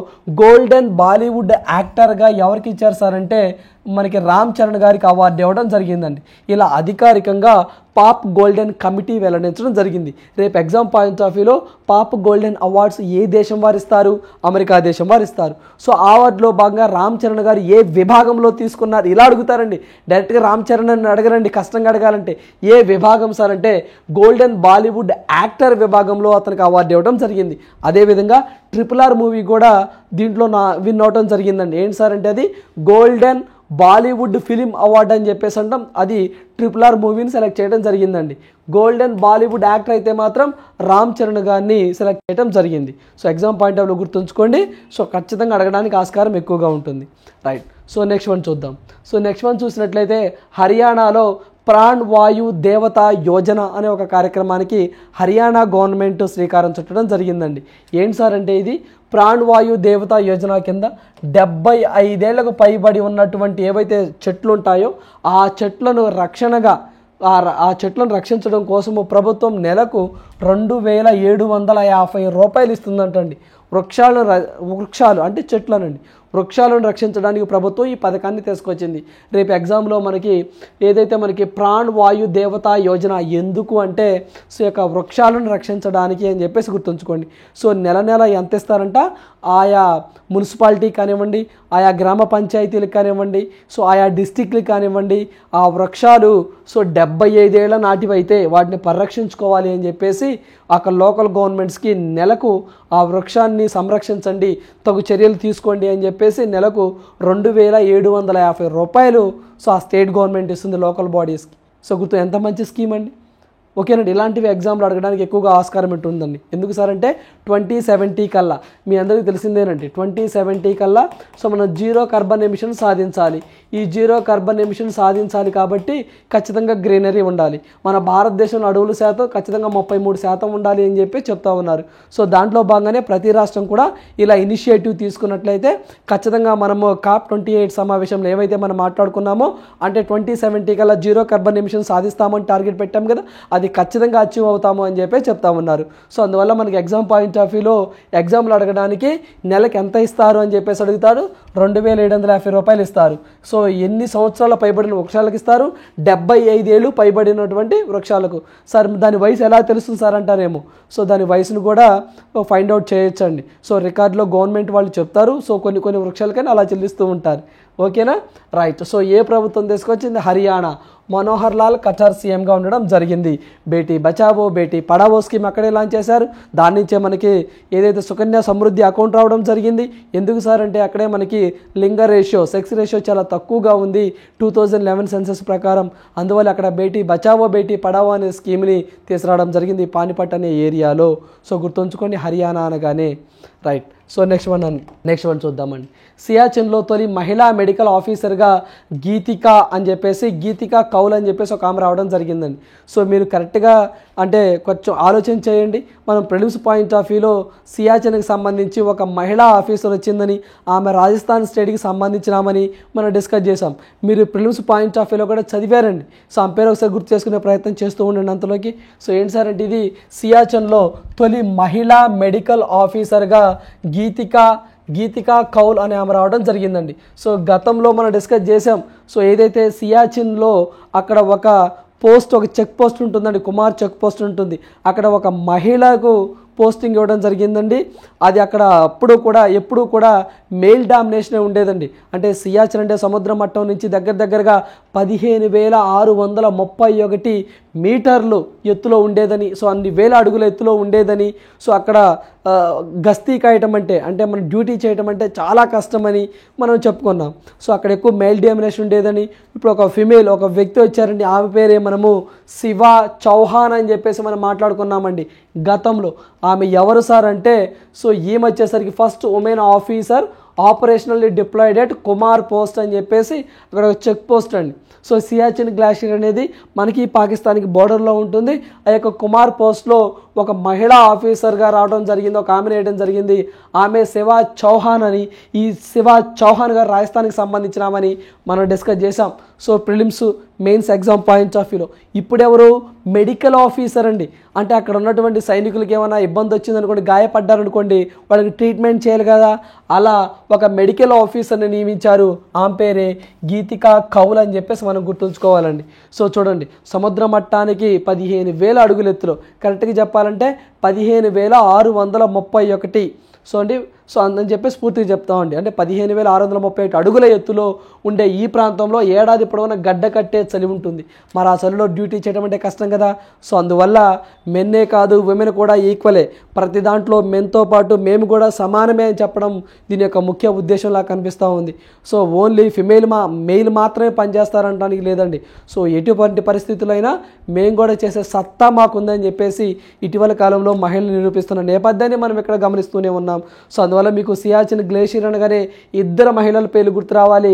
గోల్డెన్ బాలీవుడ్ యాక్టర్గా ఎవరికి ఇచ్చారు సార్ అంటే మనకి రామ్ చరణ్ గారికి అవార్డు ఇవ్వడం జరిగిందండి. ఇలా అధికారికంగా పాప్ గోల్డెన్ కమిటీ వెల్లడించడం జరిగింది. రేపు ఎగ్జామ్ పాయింట్ ఆఫ్ వ్యూలో పాప్ గోల్డెన్ అవార్డ్స్ ఏ దేశం వారు ఇస్తారు? అమెరికా దేశం వారు ఇస్తారు. సో ఆ అవార్డులో భాగంగా రామ్ చరణ్ గారు ఏ విభాగంలో తీసుకున్నారు ఇలా అడుగుతారండి. డైరెక్ట్గా రామ్ చరణ్ అని అడగరండి, కష్టంగా అడగాలంటే. ఏ విభాగం సార్ అంటే గోల్డెన్ బాలీవుడ్ యాక్టర్ విభాగంలో అతనికి అవార్డు ఇవ్వడం జరిగింది. అదేవిధంగా RRR మూవీ కూడా దీంట్లో విన్ అవడం జరిగిందండి. ఏంటి సార్ అంటే అది గోల్డెన్ బాలీవుడ్ ఫిలిం అవార్డు అని చెప్పేసి అంటాం. అది RRR మూవీని సెలెక్ట్ చేయడం జరిగిందండి. గోల్డెన్ బాలీవుడ్ యాక్టర్ అయితే మాత్రం రామ్ చరణ్ గారిని సెలెక్ట్ చేయడం జరిగింది. So exam point of view గుర్తుంచుకోండి. సో ఖచ్చితంగా అడగడానికి ఆస్కారం ఎక్కువగా ఉంటుంది. రైట్. సో నెక్స్ట్ వన్ చూద్దాం. సో నెక్స్ట్ వన్ చూసినట్లయితే హర్యానాలో ప్రాణ్ వాయు దేవత యోజన అనే ఒక కార్యక్రమానికి హర్యానా గవర్నమెంట్ శ్రీకారం చుట్టడం జరిగిందండి. ఏంటి సార్ అంటే ఇది ప్రాణ్ వాయు దేవత యోజన కింద 75 ఏళ్లకు పైబడి ఉన్నటువంటి ఏవైతే చెట్లు ఉంటాయో ఆ చెట్లను రక్షించడం కోసము ప్రభుత్వం నెలకు 2750 రూపాయలు ఇస్తుందంటండి. వృక్షాలు అంటే చెట్లనండి, వృక్షాలను రక్షించడానికి ప్రభుత్వం ఈ పథకాన్ని తీసుకొచ్చింది. రేపు ఎగ్జామ్లో మనకి ప్రాణ్ వాయు దేవతా యోజన ఎందుకు అంటే సో యొక్క వృక్షాలను రక్షించడానికి అని చెప్పేసి గుర్తుంచుకోండి. సో నెల ఎంత ఇస్తారంట, ఆయా మున్సిపాలిటీ కానివ్వండి, ఆయా గ్రామ పంచాయతీలకు కానివ్వండి, సో ఆయా డిస్టిక్లకు కానివ్వండి, ఆ వృక్షాలు సో 75 ఏళ్ల నాటివైతే వాటిని పరిరక్షించుకోవాలి అని చెప్పేసి అక్కడ లోకల్ గవర్నమెంట్స్కి నెలకు ఆ వృక్షాన్ని సంరక్షించండి, తగు చర్యలు తీసుకోండి అని చెప్పేసి నెలకు 2750 రూపాయలు సో ఆ స్టేట్ గవర్నమెంట్ ఇస్తుంది లోకల్ బాడీస్కి. సో ఎంత మంచి స్కీమ్ అండి. ఓకేనండి, ఇలాంటివి ఎగ్జామ్లు అడగడానికి ఎక్కువగా ఆస్కారం ఉంటుందండి. ఎందుకు సార్ అంటే 2070 కల్లా మీ అందరికీ తెలిసిందేనండి, 2070 కల్లా సో మనం జీరో కార్బన్ ఎమిషన్ సాధించాలి. ఈ జీరో కార్బన్ ఎమిషన్ సాధించాలి కాబట్టి ఖచ్చితంగా గ్రీనరీ ఉండాలి. మన భారతదేశంలో అడవుల శాతం ఖచ్చితంగా 33% ఉండాలి అని చెప్పి చెప్తా ఉన్నారు. సో దాంట్లో భాగంగానే ప్రతి రాష్ట్రం కూడా ఇలా ఇనిషియేటివ్ తీసుకున్నట్లయితే ఖచ్చితంగా మనము COP28 సమావేశంలో ఏవైతే మనం మాట్లాడుకున్నామో అంటే 2070 కల్లా జీరో కార్బన్ ఎమిషన్ సాధిస్తామని టార్గెట్ పెట్టాం కదా, అది ఖచ్చితంగా అచీవ్ అవుతాము అని చెప్పి చెప్తా ఉన్నారు. సో అందువల్ల మనకి ఎగ్జామ్ పాయింట్ ఆఫ్ వ్యూలో ఎగ్జామ్లు అడగడానికి నెలకు ఎంత ఇస్తారు అని చెప్పేసి అడుగుతారు, 2750 రూపాయలు ఇస్తారు. సో ఎన్ని సంవత్సరాల పైబడిన వృక్షాలకు ఇస్తారు, 75 ఏళ్ళు పైబడినటువంటి వృక్షాలకు. సార్ దాని వయసు ఎలా తెలుస్తుంది సార్ అంటారేమో, సో దాని వయసును కూడా ఫైండ్ అవుట్ చేయొచ్చండి. సో రికార్డులో గవర్నమెంట్ వాళ్ళు చెప్తారు, సో కొన్ని వృక్షాలకైనా అలా చెల్లిస్తూ ఉంటారు. ఓకేనా, రైట్. సో ఏ ప్రభుత్వం తీసుకొచ్చింది, హర్యానా. మనోహర్ లాల్ ఖట్టర్ సీఎంగా ఉండడం జరిగింది. బేటీ బచావో బేటీ పడావో స్కీమ్ అక్కడే లాంచ్ చేశారు. దాని నుంచే మనకి ఏదైతే సుకన్య సమృద్ధి అకౌంట్ రావడం జరిగింది. ఎందుకు సార్ అంటే అక్కడే మనకి లింగ రేషియో, సెక్స్ రేషియో చాలా తక్కువగా ఉంది 2011 సెన్సస్ ప్రకారం. అందువల్ల అక్కడ బేటీ బచావో బేటీ పడావో అనే స్కీమ్ని తీసుకురావడం జరిగింది పానిపట్ అనే ఏరియాలో. సో గుర్తుంచుకోండి హర్యానా అనగానే, రైట్. సో నెక్స్ట్ వన్ చూద్దామండి. సియాచిన్లో తొలి మహిళా మెడికల్ ఆఫీసర్గా గీతికా కౌల్ అని చెప్పేసి ఒక ఆమె రావడం జరిగిందండి. సో మీరు కరెక్ట్గా అంటే కొంచెం ఆలోచన చేయండి. మనం ప్రిలిమ్స్ పాయింట్ ఆఫ్ వ్యూలో సియాచిన్కి సంబంధించి ఒక మహిళా ఆఫీసర్ వచ్చిందని, ఆమె రాజస్థాన్ స్టేట్కి సంబంధించినామని మనం డిస్కస్ చేసాం. మీరు ప్రిలిమ్స్ పాయింట్ ఆఫ్ వ్యూలో కూడా చదివారండి. సో ఆ పేరు ఒకసారి గుర్తు చేసుకునే ప్రయత్నం చేస్తూ ఉండండి అంతలోకి. సో ఏంటి సార్ అంటే ఇది సియాచిన్లో తొలి మహిళా మెడికల్ ఆఫీసర్గా గీతికా కౌల్ అనే ఆమె రావడం జరిగిందండి. సో గతంలో మనం డిస్కస్ చేసాం. సో ఏదైతే సియాచిన్లో అక్కడ ఒక చెక్ పోస్ట్ ఉంటుందండి, కుమార్ చెక్ పోస్ట్ ఉంటుంది. అక్కడ ఒక మహిళకు పోస్టింగ్ ఇవ్వడం జరిగిందండి. అది అక్కడ ఎప్పుడు కూడా మేల్ డామినేషనే ఉండేదండి. అంటే సియాచిన్ అంటే సముద్ర మట్టం నుంచి దగ్గరగా 15,631 మీటర్లు ఎత్తులో ఉండేదని, సో అన్ని వేల అడుగుల ఎత్తులో ఉండేదని, సో అక్కడ గస్తీ కాయటం అంటే మనం డ్యూటీ చేయటం అంటే చాలా కష్టమని మనం చెప్పుకున్నాం. సో అక్కడ ఎక్కువ మేల్ డామినేషన్ ఉండేదని. ఇప్పుడు ఒక వ్యక్తి వచ్చారండి, ఆమె పేరే మనము శివా చౌహాన్ అని చెప్పేసి మనం మాట్లాడుకున్నామండి గతంలో. ఆమె ఎవరు సార్ అంటే సో ఈమె వచ్చేసరికి first women officer operationally deployed at Kumar post అని చెప్పేసి అక్కడ ఒక చెక్ పోస్ట్ అండి. సో సియాచిన్ గ్లాషియర్ అనేది మనకి పాకిస్తాన్కి బోర్డర్లో ఉంటుంది. ఆ యొక్క కుమార్ పోస్ట్లో ఒక మహిళా ఆఫీసర్గా రావడం జరిగింది, ఒక ఆమె వేయడం జరిగింది. ఆమె శివా చౌహాన్ అని. ఈ శివా చౌహాన్ గారు రాజస్థాన్కి సంబంధించినామని మనం డిస్కస్ చేసాం. So prelims mains exam point of వ్యూలో ఇప్పుడు ఎవరు మెడికల్ ఆఫీసర్ అండి. అంటే అక్కడ ఉన్నటువంటి సైనికులకి ఏమైనా ఇబ్బంది వచ్చిందనుకోండి, గాయపడ్డారనుకోండి, వాళ్ళకి ట్రీట్మెంట్ చేయాలి కదా, అలా ఒక మెడికల్ ఆఫీసర్ని నియమించారు. ఆమె పేరే గీతికా కౌల్ అని చెప్పేసి మనం గుర్తుంచుకోవాలండి. సో చూడండి, సముద్ర మట్టానికి 15,000 అడుగుల ఎత్తులో, కరెక్ట్గా చెప్పాలంటే 15,631. సో అని చెప్పేసి పూర్తిగా చెప్తామండి. అంటే 15,631 అడుగుల ఎత్తులో ఉండే ఈ ప్రాంతంలో ఏడాది పొడవునా గడ్డ కట్టే చలి ఉంటుంది. మరి ఆ చలిలో డ్యూటీ చేయడం అంటే కష్టం కదా. సో అందువల్ల మెన్నే కాదు, విమెన్ కూడా ఈక్వలే. ప్రతి దాంట్లో మెన్తో పాటు మేము కూడా సమానమే అని చెప్పడం దీని యొక్క ముఖ్య ఉద్దేశంలా కనిపిస్తూ ఉంది. సో ఓన్లీ మెయిల్ మాత్రమే పనిచేస్తారనడానికి లేదండి. సో ఎటువంటి పరిస్థితుల్లో అయినా మేము కూడా చేసే సత్తా మాకుందని చెప్పేసి ఇటీవల కాలంలో మహిళలు నిరూపిస్తున్న నేపథ్యాన్ని మనం ఇక్కడ గమనిస్తూనే ఉన్నాం. సో అందువల్ల మీకు సియాచిన్ గ్లేషియర్ అనగానే 2 మహిళల పేర్లు గుర్తు రావాలి.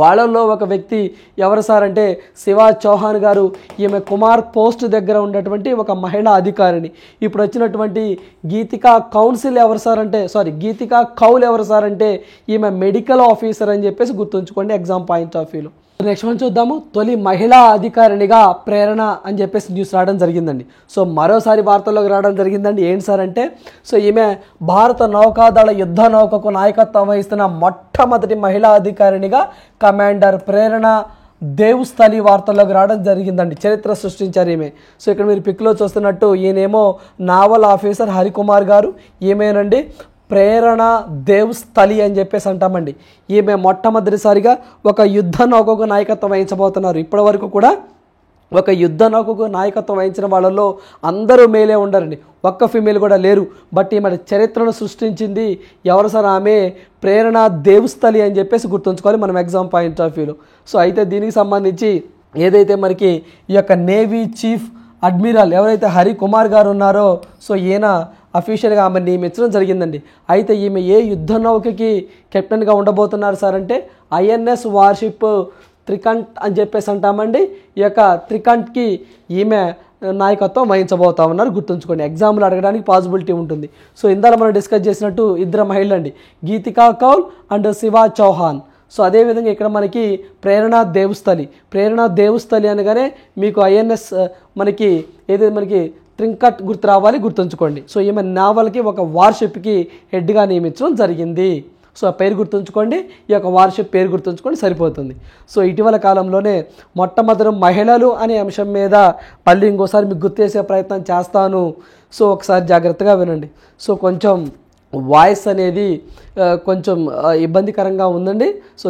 వాళ్ళల్లో ఒక వ్యక్తి ఎవరు సార్ అంటే శివా చౌహాన్ గారు. ఈమె కుమార్ పోస్ట్ దగ్గర ఉన్నటువంటి ఒక మహిళా అధికారిని. ఇప్పుడు వచ్చినటువంటి గీతికా కౌన్సిల్ ఎవరు సార్ అంటే గీతికా కౌల్ ఎవరు సార్ అంటే ఈమె మెడికల్ ఆఫీసర్ అని చెప్పేసి గుర్తుంచుకోండి ఎగ్జామ్ పాయింట్ ఆఫ్ వ్యూలో. నెక్స్ట్ మనం చూద్దాము. తొలి మహిళా అధికారినిగా ప్రేరణ అని చెప్పేసి న్యూస్ రావడం జరిగిందండి. సో మరోసారి వార్తల్లోకి రావడం జరిగిందండి. ఏంటి సార్ అంటే ఈమె భారత నౌకాదళ యుద్ధ నౌకకు నాయకత్వం వహిస్తున్న మొట్టమొదటి మహిళా అధికారినిగా కమాండర్ ప్రేరణ దేవుస్థలి వార్తల్లోకి రావడం జరిగిందండి. చరిత్ర సృష్టించారు ఈమె. సో ఇక్కడ మీరు పిక్లో చూస్తున్నట్టు ఈయనేమో నావల్ ఆఫీసర్ హరికుమార్ గారు. ఈమెనండి ప్రేరణ దేవుస్థలి అని చెప్పేసి అంటామండి. ఈమె మొట్టమొదటిసారిగా ఒక యుద్ధ నౌకకు నాయకత్వం వహించబోతున్నారు. ఇప్పటి వరకు కూడా ఒక యుద్ధ నౌకకు నాయకత్వం వహించిన వాళ్ళలో అందరూ మేలే ఉండరండి, ఒక్క ఫీమేల్ కూడా లేరు. బట్ ఈమె చరిత్రను సృష్టించింది ఎవరు సార్? ఆమె ప్రేరణ దేవుస్థలి అని చెప్పేసి గుర్తుంచుకోవాలి మనం ఎగ్జామ్ పాయింట్ ఆఫ్ వ్యూలో. సో అయితే దీనికి సంబంధించి ఏదైతే మనకి ఈ యొక్క నేవీ చీఫ్ అడ్మిరల్ ఎవరైతే హరికుమార్ గారు ఉన్నారో ఈయన అఫీషియల్గా ఆమె నియమించడం జరిగిందండి. అయితే ఈమె ఏ యుద్ధ నౌకకి కెప్టెన్గా ఉండబోతున్నారు సార్ అంటే ఐఎన్ఎస్ వార్షిప్ త్రికంఠ్ అని చెప్పేసి అంటామండి. ఈ యొక్క త్రికంఠ్కి ఈమె నాయకత్వం వహించబోతా ఉన్నారు. గుర్తుంచుకోండి, ఎగ్జామ్లు అడగడానికి పాసిబిలిటీ ఉంటుంది. సో ఇందాక మనం డిస్కస్ చేసినట్టు ఇద్దరు మహిళలు అండి, గీతికా కౌల్ అండ్ శివా చౌహాన్. అదేవిధంగా ఇక్కడ మనకి ప్రేరణ దేవుస్థలి అనగానే మీకు ఐఎన్ఎస్ మనకి ఏదైతే మనకి త్రింకట్ గుర్తు రావాలి, గుర్తుంచుకోండి. ఈమె నావల్కి ఒక వార్షిప్కి హెడ్గా నియమించడం జరిగింది. ఆ పేరు గుర్తుంచుకోండి, ఈ యొక్క వార్షిప్ పేరు గుర్తుంచుకోండి సరిపోతుంది. ఇటీవల కాలంలోనే మొట్టమొదటి మహిళలు అనే అంశం మీద మళ్ళీ ఇంకోసారి మీకు గుర్తు చేసే ప్రయత్నం చేస్తాను. ఒకసారి జాగ్రత్తగా వినండి. కొంచెం వాయిస్ అనేది కొంచెం ఇబ్బందికరంగా ఉందండి.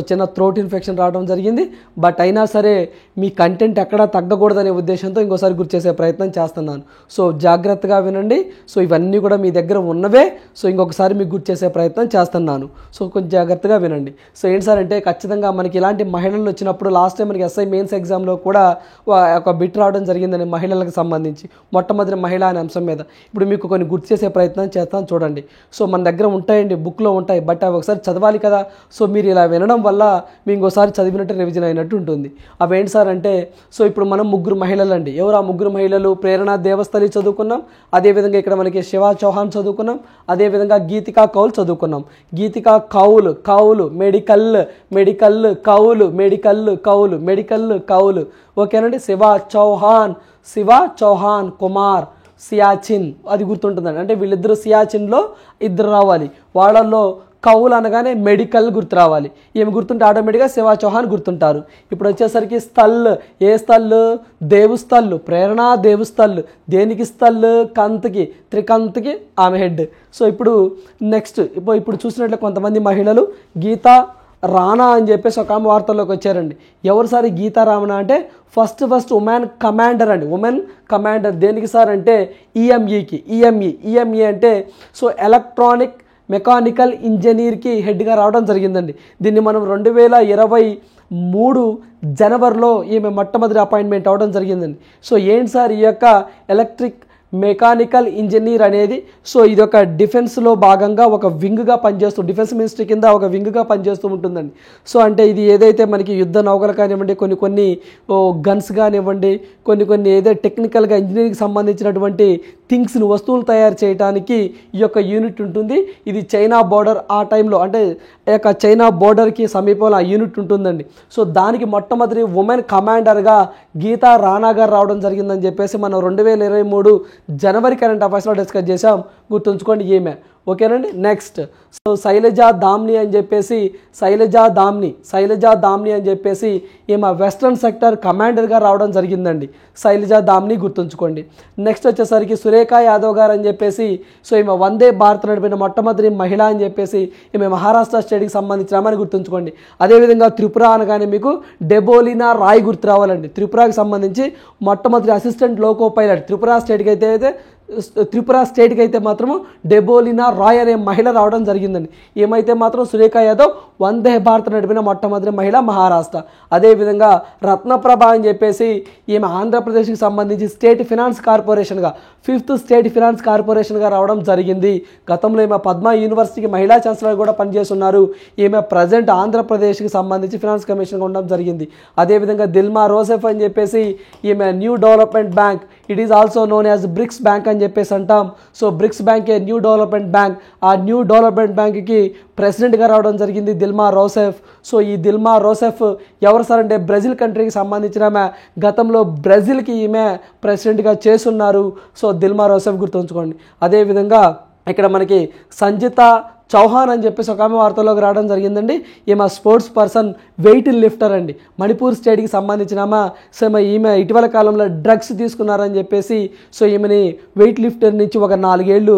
చిన్న థ్రోట్ ఇన్ఫెక్షన్ రావడం జరిగింది. బట్ అయినా సరే మీ కంటెంట్ ఎక్కడా తగ్గకూడదనే ఉద్దేశంతో ఇంకోసారి గుర్తు చేసే ప్రయత్నం చేస్తున్నాను. జాగ్రత్తగా వినండి. ఇవన్నీ కూడా మీ దగ్గర ఉన్నవే. ఇంకొకసారి మీకు గుర్తు చేసే ప్రయత్నం చేస్తున్నాను. కొంచెం జాగ్రత్తగా వినండి. ఏంటి సార్ అంటే ఖచ్చితంగా మనకి ఇలాంటి మహిళలు వచ్చినప్పుడు లాస్ట్ టైం మనకి ఎస్ఐ మెయిన్స్ ఎగ్జామ్లో కూడా ఒక బిట్ రావడం జరిగిందని మహిళలకు సంబంధించి మొట్టమొదటి మహిళ అనే అంశం మీద. ఇప్పుడు మీకు కొన్ని గుర్తు చేసే ప్రయత్నం చేస్తాను చూడండి. మన దగ్గర ఉంటాయండి, బుక్లో ఉంటాయి, బట్ అవి ఒకసారి చదవాలి కదా. మీరు ఇలా వినడం వల్ల మీ ఇంకోసారి చదివినట్టు రివిజన్ అయినట్టు ఉంటుంది. అవేంటి సార్ అంటే ఇప్పుడు మనం ముగ్గురు మహిళలు అండి. ఎవరు ఆ ముగ్గురు మహిళలు? ప్రేరణ దేవస్థలి చదువుకున్నాం, అదేవిధంగా ఇక్కడ మనకి శివా చౌహాన్ చదువుకున్నాం, అదేవిధంగా గీతికా కౌల్ చదువుకున్నాం. గీతికా కౌలు మెడికల్ కౌలు ఓకేనండి. శివా చౌహాన్ కుమార్ సియాచిన్, అది గుర్తుంటుందండి. అంటే వీళ్ళిద్దరూ సియాచిన్లో ఇద్దరు రావాలి. వాళ్ళల్లో కౌల్ అనగానే మెడికల్ గుర్తు రావాలి. ఏమి గుర్తుంటే ఆటోమేటిక్గా శివా చౌహాన్ గుర్తుంటారు. ఇప్పుడు వచ్చేసరికి ఏ స్థల్? దేవుస్థల్, ప్రేరణ దేవుస్థల్. దేనికి స్థల్? కంత్కి, త్రికంత్కి ఆమె హెడ్. ఇప్పుడు నెక్స్ట్ ఇప్పుడు చూసినట్లే కొంతమంది మహిళలు గీతా రాణా అని చెప్పేసి ఒక ఆమె వార్తల్లోకి వచ్చారండి. ఎవరు సార్ గీతా రాణా అంటే ఫస్ట్ ఉమెన్ కమాండర్ అండి. ఉమెన్ కమాండర్ దేనికి సార్ అంటే ఈఎంఈకి. ఈఎంఈ అంటే ఎలక్ట్రానిక్ మెకానికల్ ఇంజనీర్కి హెడ్గా రావడం జరిగిందండి. దీన్ని మనం 2023 జనవరిలో ఈమె మొట్టమొదటి అపాయింట్మెంట్ అవ్వడం జరిగిందండి. ఏంటి సార్ ఈ యొక్క ఎలక్ట్రిక్ మెకానికల్ ఇంజనీర్ అనేది? ఇది ఒక డిఫెన్స్లో భాగంగా ఒక వింగ్గా పనిచేస్తూ, డిఫెన్స్ మినిస్ట్రీ కింద ఒక వింగ్గా పనిచేస్తూ ఉంటుందండి. అంటే ఇది ఏదైతే మనకి యుద్ధ నౌకలు కానివ్వండి, కొన్ని గన్స్ కానివ్వండి, కొన్ని ఏదైతే టెక్నికల్గా ఇంజనీరింగ్కి సంబంధించినటువంటి థింగ్స్ని, వస్తువులు తయారు చేయడానికి ఈ యొక్క యూనిట్ ఉంటుంది. ఇది చైనా బోర్డర్ ఆ టైంలో, అంటే ఈ యొక్క చైనా బోర్డర్కి సమీపంలో ఆ యూనిట్ ఉంటుందండి. దానికి మొట్టమొదటి ఉమెన్ కమాండర్గా గీతా రాణా గారు రావడం జరిగిందని చెప్పేసి మనం 2023 జనవరి కరెంట్ అఫైర్స్లో డిస్కస్ చేసాం. గుర్తుంచుకోండి ఈమె. ఓకేనండి. నెక్స్ట్ శైలజా దామ్ని అని చెప్పేసి ఈమె వెస్ట్రన్ సెక్టర్ కమాండర్గా రావడం జరిగిందండి. శైలజా దామ్ని గుర్తుంచుకోండి. నెక్స్ట్ వచ్చేసరికి సురేఖ యాదవ్ గారు అని చెప్పేసి ఈమె వందే భారత్ నడిపిన మొట్టమొదటి మహిళ అని చెప్పేసి ఈమె మహారాష్ట్ర స్టేట్కి సంబంధించిన ఆమెని గుర్తుంచుకోండి. అదేవిధంగా త్రిపుర అనగానే మీకు డెబోలినా రాయ్ గుర్తు రావాలండి. త్రిపురకి సంబంధించి మొట్టమొదటి అసిస్టెంట్ లోకో పైలట్ త్రిపుర స్టేట్కి అయితే త్రిపుర స్టేట్కి అయితే మాత్రము డెబోలినా రాయ్ అనే మహిళ రావడం జరిగిందండి. ఏమైతే మాత్రం సురేఖ యాదవ్ వందే భారత్ నడిపిన మొట్టమొదటి మహిళ మహారాష్ట్ర. అదేవిధంగా రత్నప్రభ అని చెప్పేసి ఈమె ఆంధ్రప్రదేశ్కి సంబంధించి స్టేట్ ఫినాన్స్ కార్పొరేషన్గా 5th స్టేట్ ఫినాన్స్ కార్పొరేషన్గా రావడం జరిగింది. గతంలో ఈమె పద్మా యూనివర్సిటీకి మహిళా ఛాన్సలర్ కూడా పనిచేస్తున్నారు. ఈమె ప్రజెంట్ ఆంధ్రప్రదేశ్కి సంబంధించి ఫినాన్స్ కమిషన్గా ఉండడం జరిగింది. అదేవిధంగా దిల్మా రోసెఫ్ అని చెప్పేసి ఈమె new development bank, it is also known as bricks bank అని చెప్పేసి అంటాం. So bricks bank a new development bank. ఆ న్యూ డెవలప్మెంట్ బ్యాంక్కి ప్రెసిడెంట్గా రావడం జరిగింది దిల్మా రోసెఫ్. సో ఈ దిల్మా రోసెఫ్ ఎవరు సార్ అంటే బ్రెజిల్ కంట్రీకి సంబంధించిన ఆమె. గతంలో బ్రెజిల్కి ఈమె ప్రెసిడెంట్గా చేస్తున్నారు. సో దిల్మా రోసెఫ్ గుర్తుంచుకోండి. అదేవిధంగా ఇక్కడ మనకి సంజిత చౌహాన్ అని చెప్పేసి ఒక ఆమె వార్తల్లోకి రావడం జరిగిందండి. ఈమె స్పోర్ట్స్ పర్సన్, వెయిట్ లిఫ్టర్ అండి. మణిపూర్ స్టేట్కి సంబంధించిన ఆమె. సో ఈమె ఇటీవల కాలంలో డ్రగ్స్ తీసుకున్నారని చెప్పేసి సో ఈమెని వెయిట్ లిఫ్టర్ నుంచి ఒక 4 ఏళ్ళు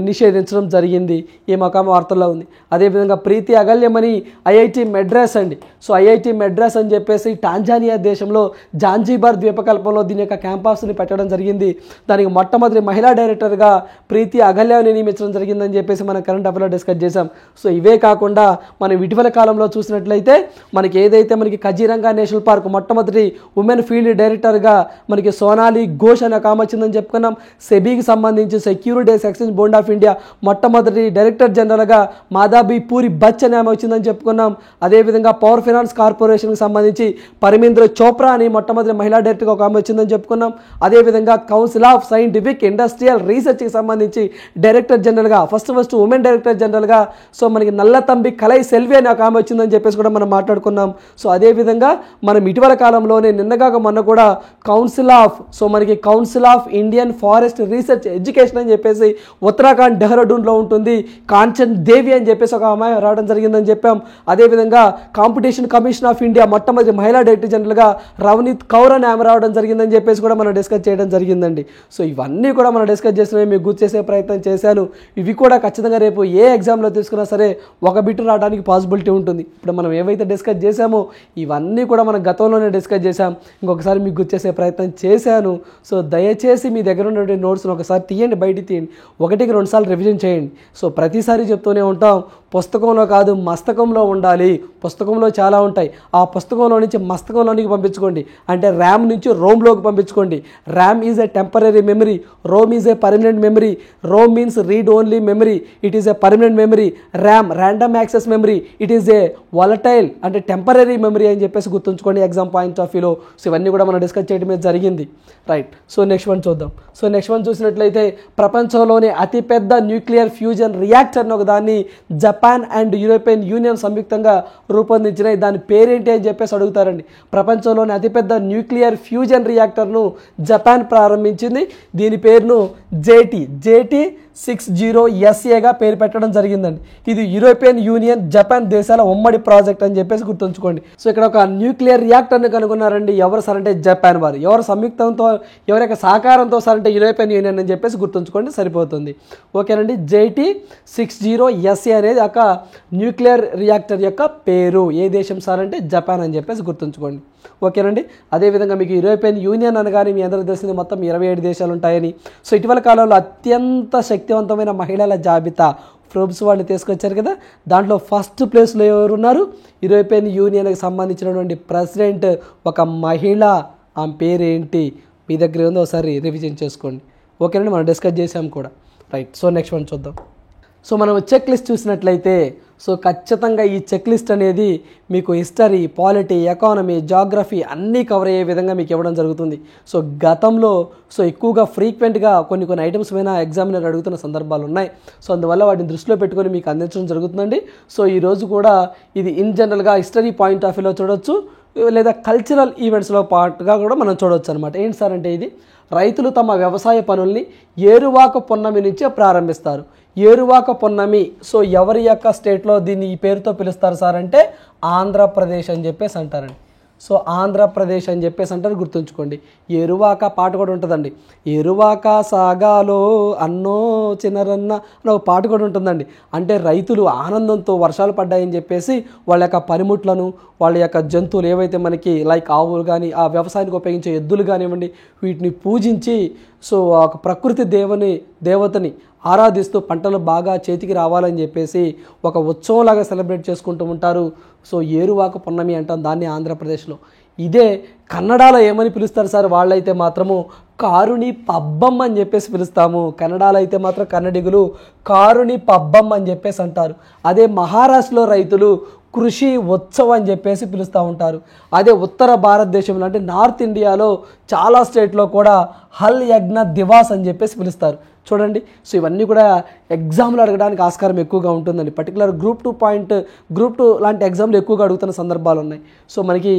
నిషేధించడం జరిగింది. ఈమె ఒక ఆమె వార్తల్లో ఉంది. అదేవిధంగా ప్రీతి అగల్యమని ఐఐటి మెడ్రాస్ అండి. సో ఐఐటి మెడ్రాస్ అని చెప్పేసి టాంజానియా దేశంలో జాంజీబార్ ద్వీపకల్పంలో దీని యొక్క క్యాంపస్ని పెట్టడం జరిగింది. దానికి మొట్టమొదటి మహిళా డైరెక్టర్గా ప్రీతి అగల్యాని నియమించడం జరిగిందని చెప్పేసి మనం కరెంట్ అఫైర్లో డిస్కస్ చేసాం. సో ఇవే కాకుండా మనం ఇటీవల కాలంలో చూసినట్లయితే మనకి ఏదైతే మనకి కజీరంగా నేషనల్ పార్క్ మొట్టమొదటి ఉమెన్ ఫీల్డ్ డైరెక్టర్గా మనకి సోనాలి ఘోష్ అనే ఒక ఆమె వచ్చిందని చెప్పుకున్నాం. సెబీకి సంబంధించి securities exchange board of India మొట్టమొదటి డైరెక్టర్ జనరల్గా మాధవి పూరి బచ్ అనే ఆమె వచ్చిందని చెప్పుకున్నాం. అదేవిధంగా పవర్ ఫైనాన్స్ కార్పొరేషన్కి సంబంధించి పరమేంద్ర చోప్రా అని మొట్టమొదటి మహిళా డైరెక్టర్గా ఒక ఆమె వచ్చిందని చెప్పుకున్నాం. అదేవిధంగా కౌన్సిల్ ఆఫ్ సైంటిఫిక్ ఇండస్ట్రియల్ రీసెర్చ్కి సంబంధించి డైరెక్టర్ జనరల్గా ఫస్ట్ ఉమెన్ డైరెక్టర్ జనరల్గా సో మనకి నల్లతంబి కలై సెల్వి అని ఒక ఆమె వచ్చిందని చెప్పేసి కూడా మనం మాట్లాడుకున్నాం. సో అదేవిధంగా మనం ఇటీవల కాలంలోనే నిన్నగాక మొన్న కూడా council of Indian forest research education అని చెప్పేసి ఉత్తరాఖండ్ డెహ్రాడూన్లో ఉంటుంది. కాంచన్ దేవి అని చెప్పేసి ఒక అమ్మాయి రావడం జరిగిందని చెప్పాం. అదేవిధంగా కాంపిటీషన్ కమిషన్ ఆఫ్ ఇండియా మొట్టమొదటి మహిళా డైరెక్టర్ జనరల్గా రవనీత్ కౌర్ అని ఆమె రావడం జరిగిందని చెప్పేసి కూడా మనం డిస్కస్ చేయడం జరిగిందండి. సో ఇవన్నీ కూడా మనం డిస్కస్ చేసినవి మీకు గుర్తు చేసే ప్రయత్నం చేశాను. ఇవి కూడా ఖచ్చితంగా రేపు ఏ ఎగ్జామ్లో తీసుకున్నా సరే ఒక బిట్ రావడానికి పాసిబిలిటీ ఉంటుంది. ఇప్పుడు మనం ఏవైతే డిస్కస్ చేసామో ఇవన్నీ కూడా మనం గతంలోనే డిస్కస్ చేసాం. ఇంకొకసారి మీకు గుర్తు చేసే ప్రయత్నం చేశాను. సో దయచేసి మీ దగ్గర ఉన్నటువంటి నోట్స్ను ఒకసారి తీయండి, బయటికి తీయండి, 1-2 సార్లు రివిజన్ చేయండి. సో ప్రతిసారి చెప్తూనే ఉంటాం, పుస్తకంలో కాదు మస్తకంలో ఉండాలి. పుస్తకంలో చాలా ఉంటాయి, ఆ పుస్తకంలో నుంచి మస్తకంలోనికి పంపించుకోండి. అంటే ర్యామ్ నుంచి రోమ్లోకి పంపించుకోండి. RAM is a temporary memory, ROM is a permanent memory. ROM means read only memory, it is a permanent memory. RAM random access memory, it is a volatile అంటే టెంపరీ మెమరీ అని చెప్పేసి గుర్తుంచుకోండి exam point of వ్యూలో. So ఇవన్నీ కూడా మనం discuss చేయడం మీద జరిగింది. రైట్. సో నెక్స్ట్ వన్ చూద్దాం. సో నెక్స్ట్ వన్ చూసినట్లయితే ప్రపంచంలోనే అతిపెద్ద న్యూక్లియర్ ఫ్యూజన్ రియాక్టర్ని ఒక దాన్ని జపాన్ అండ్ యూరోపియన్ యూనియన్ సంయుక్తంగా రూపొందించినాయి. దాని పేరేంటి అని చెప్పేసి అడుగుతారండి. ప్రపంచంలోని అతిపెద్ద న్యూక్లియర్ ఫ్యూజన్ రియాక్టర్ను జపాన్ ప్రారంభించింది. దీని పేరును JT60SAగా పేరు పెట్టడం జరిగిందండి. ఇది యూరోపియన్ యూనియన్ జపాన్ దేశాల ఉమ్మడి ప్రాజెక్ట్ అని చెప్పేసి గుర్తుంచుకోండి. సో ఇక్కడ ఒక న్యూక్లియర్ రియాక్టర్ని కనుగొన్నారండి. ఎవరు సార్ అంటే జపాన్ వారు. ఎవరు సంయుక్తంతో, ఎవరి యొక్క సహకారంతో సార్ అంటే యూరోపియన్ యూనియన్ అని చెప్పేసి గుర్తుంచుకోండి, సరిపోతుంది. ఓకేనండి. JT60SA అనేది ఒక న్యూక్లియర్ రియాక్టర్ యొక్క పేరు. ఏ దేశం సార్ అంటే జపాన్ అని చెప్పేసి గుర్తుంచుకోండి. ఓకేనండి. అదేవిధంగా మీకు యూరోపియన్ యూనియన్ అనగానే మీ అందరూ తెలిసింది మొత్తం 27 దేశాలు ఉంటాయని. సో ఇటీవల కాలంలో అత్యంత శక్తివంతమైన మహిళల జాబితా ఫోర్బ్స్ వాళ్ళు తీసుకొచ్చారు కదా, దాంట్లో ఫస్ట్ ప్లేస్లో ఎవరు ఉన్నారు? యూరోపియన్ యూనియన్కి సంబంధించినటువంటి ప్రెసిడెంట్ ఒక మహిళ. ఆమె పేరేంటి మీ దగ్గర ఉందో ఒకసారి రివిజన్ చేసుకోండి. ఓకేనండి, మనం డిస్కస్ చేసాం కూడా. రైట్. సో నెక్స్ట్ వన్ చూద్దాం. సో మనం చెక్ లిస్ట్ చూసినట్లయితే సో ఖచ్చితంగా ఈ చెక్ లిస్ట్ అనేది మీకు హిస్టరీ, పాలిటీ, ఎకానమీ, జాగ్రఫీ అన్నీ కవర్ అయ్యే విధంగా మీకు ఇవ్వడం జరుగుతుంది. సో గతంలో ఎక్కువగా ఫ్రీక్వెంట్గా కొన్ని ఐటమ్స్ పైన ఎగ్జామినర్ అడుగుతున్న సందర్భాలు ఉన్నాయి. సో అందువల్ల వాటిని దృష్టిలో పెట్టుకొని మీకు అందించడం జరుగుతుందండి. సో ఈరోజు కూడా ఇది ఇన్ జనరల్గా హిస్టరీ పాయింట్ ఆఫ్ వ్యూలో చూడొచ్చు, లేదా కల్చరల్ ఈవెంట్స్లో పార్ట్గా కూడా మనం చూడవచ్చు అనమాట. ఏంటి సార్ అంటే ఇది రైతులు తమ వ్యవసాయ పనుల్ని ఏరువాక పున్నమి నుంచే ప్రారంభిస్తారు. ఏరువాక పున్నమి సో ఎవరి యొక్క స్టేట్లో దీన్ని ఈ పేరుతో పిలుస్తారు సార్ అంటే ఆంధ్రప్రదేశ్ అని చెప్పేసి అంటారండి. సో ఆంధ్రప్రదేశ్ అని చెప్పేసి అంటారు, గుర్తుంచుకోండి. ఎరువాక పాట కూడా ఉంటుందండి. ఎరువాక సాగాలో అన్నో చిన్నరన్న అని ఒక పాట కూడా ఉంటుందండి. అంటే రైతులు ఆనందంతో వర్షాలు పడ్డాయని చెప్పేసి వాళ్ళ యొక్క పనిముట్లను, వాళ్ళ యొక్క జంతువులు ఏవైతే మనకి లైక్ ఆవులు కానీ, ఆ వ్యవసాయానికి ఉపయోగించే ఎద్దులు కానివ్వండి, వీటిని పూజించి సో ఒక ప్రకృతి దేవతని ఆరాధిస్తూ పంటలు బాగా చేతికి రావాలని చెప్పేసి ఒక ఉత్సవంలాగా సెలబ్రేట్ చేసుకుంటూ ఉంటారు. సో ఏరువాక పున్నమి అంటాం దాన్ని ఆంధ్రప్రదేశ్లో. ఇదే కన్నడలో ఏమని పిలుస్తారు సార్? వాళ్ళైతే మాత్రము కారుణి పబ్బం అని చెప్పేసి పిలుస్తాము. కన్నడలో అయితే మాత్రం కన్నడిగులు కారుణి పబ్బం అని చెప్పేసి అంటారు. అదే మహారాష్ట్రలో రైతులు కృషి ఉత్సవం అని చెప్పేసి పిలుస్తూ ఉంటారు. అదే ఉత్తర భారతదేశంలో అంటే నార్త్ ఇండియాలో చాలా స్టేట్లో కూడా హల్ యజ్ఞ దివాస్ అని చెప్పేసి పిలుస్తారు. చూడండి, సో ఇవన్నీ కూడా ఎగ్జామ్లో అడగడానికి ఆస్కారం ఎక్కువగా ఉంటుందండి. పర్టికులర్ గ్రూప్ 2 లాంటి ఎగ్జామ్లు ఎక్కువగా అడుగుతున్న సందర్భాలు ఉన్నాయి. సో మనకి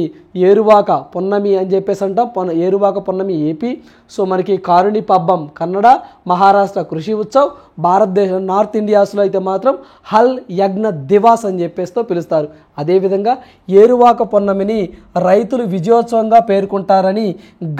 ఏరువాక పున్నమి అని చెప్పేసి అంటాం. ఏరువాక పున్నమి ఏపీ. సో మనకి కారుణి పబ్బం కన్నడ, మహారాష్ట్ర కృషి ఉత్సవ్, భారతదేశం నార్త్ ఇండియాస్లో అయితే మాత్రం హల్ యజ్ఞ దివాస్ అని చెప్పేసి పిలుస్తారు. అదేవిధంగా ఏరువాక పున్నమిని రైతులు విజయోత్సవంగా పేర్కొంటారని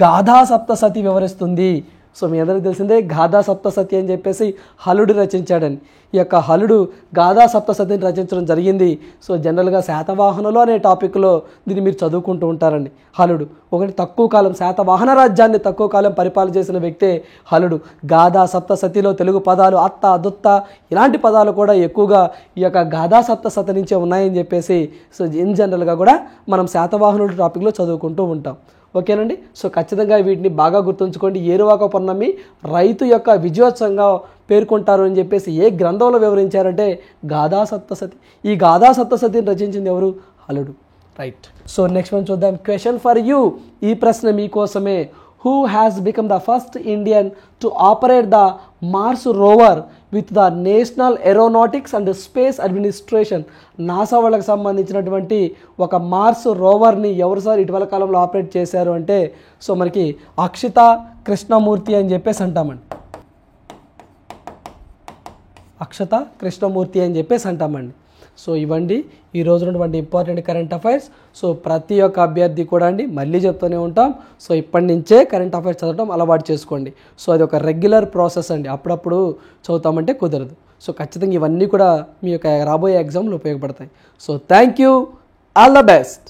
గాథా సప్తసతి వివరిస్తుంది. సో మీ అందరికీ తెలిసిందే గాథా సప్తసతి అని చెప్పేసి హలుడు రచించాడని. ఈ యొక్క హలుడు గాథా సప్తసతిని రచించడం జరిగింది. సో జనరల్గా శాతవాహనులు అనే టాపిక్లో దీన్ని మీరు చదువుకుంటూ ఉంటారండి. హలుడు ఒకటి తక్కువ కాలం శాతవాహన రాజ్యాన్ని తక్కువ కాలం పరిపాలన చేసిన వ్యక్తే హలుడు. గాథా సప్తసతిలో తెలుగు పదాలు అత్త, దుత్త ఇలాంటి పదాలు కూడా ఎక్కువగా ఈ యొక్క గాథా సప్తసతి నుంచే ఉన్నాయని చెప్పేసి సో ఇన్ జనరల్గా కూడా మనం శాతవాహనుల టాపిక్లో చదువుకుంటూ ఉంటాం. ఓకేనండి. సో ఖచ్చితంగా వీటిని బాగా గుర్తుంచుకోండి. ఏరువాక పున్నమి రైతు యొక్క విజయోత్సవంగా పేర్కొంటారు అని చెప్పేసి ఏ గ్రంథంలో వివరించారంటే గాథా సప్తసతి. ఈ గాథా సప్తసతిని రచించింది ఎవరు? హలుడు. రైట్. సో నెక్స్ట్ మనం చూద్దాం. Question for you. ఈ ప్రశ్న మీకోసమే. Who has become the first Indian to operate the Mars rover with the National Aeronautics and Space Administration? NASA వాళ్ళకి సంబంధించినటువంటి ఒక మార్స్ రోవర్ని ఎవరు సార్ ఇటీవల కాలంలో ఆపరేట్ చేశారు అంటే సో మనకి అక్షిత కృష్ణమూర్తి అని చెప్పేసి అంటామండి. అక్షత కృష్ణమూర్తి అని చెప్పేసి అంటామండి. సో ఇవ్వండి ఈ రోజు ఉన్నటువంటి ఇంపార్టెంట్ కరెంట్ అఫైర్స్. సో ప్రతి ఒక్క అభ్యర్థి కూడా అండి మళ్ళీ చెప్తూనే ఉంటాం. సో ఇప్పటి నుంచే కరెంట్ అఫైర్స్ చదవడం అలవాటు చేసుకోండి. సో అది ఒక రెగ్యులర్ ప్రాసెస్ అండి. అప్పుడప్పుడు చదువుతామంటే కుదరదు. సో ఖచ్చితంగా ఇవన్నీ కూడా మీ యొక్క రాబోయే ఎగ్జామ్లు ఉపయోగపడతాయి. So thank you. All the best.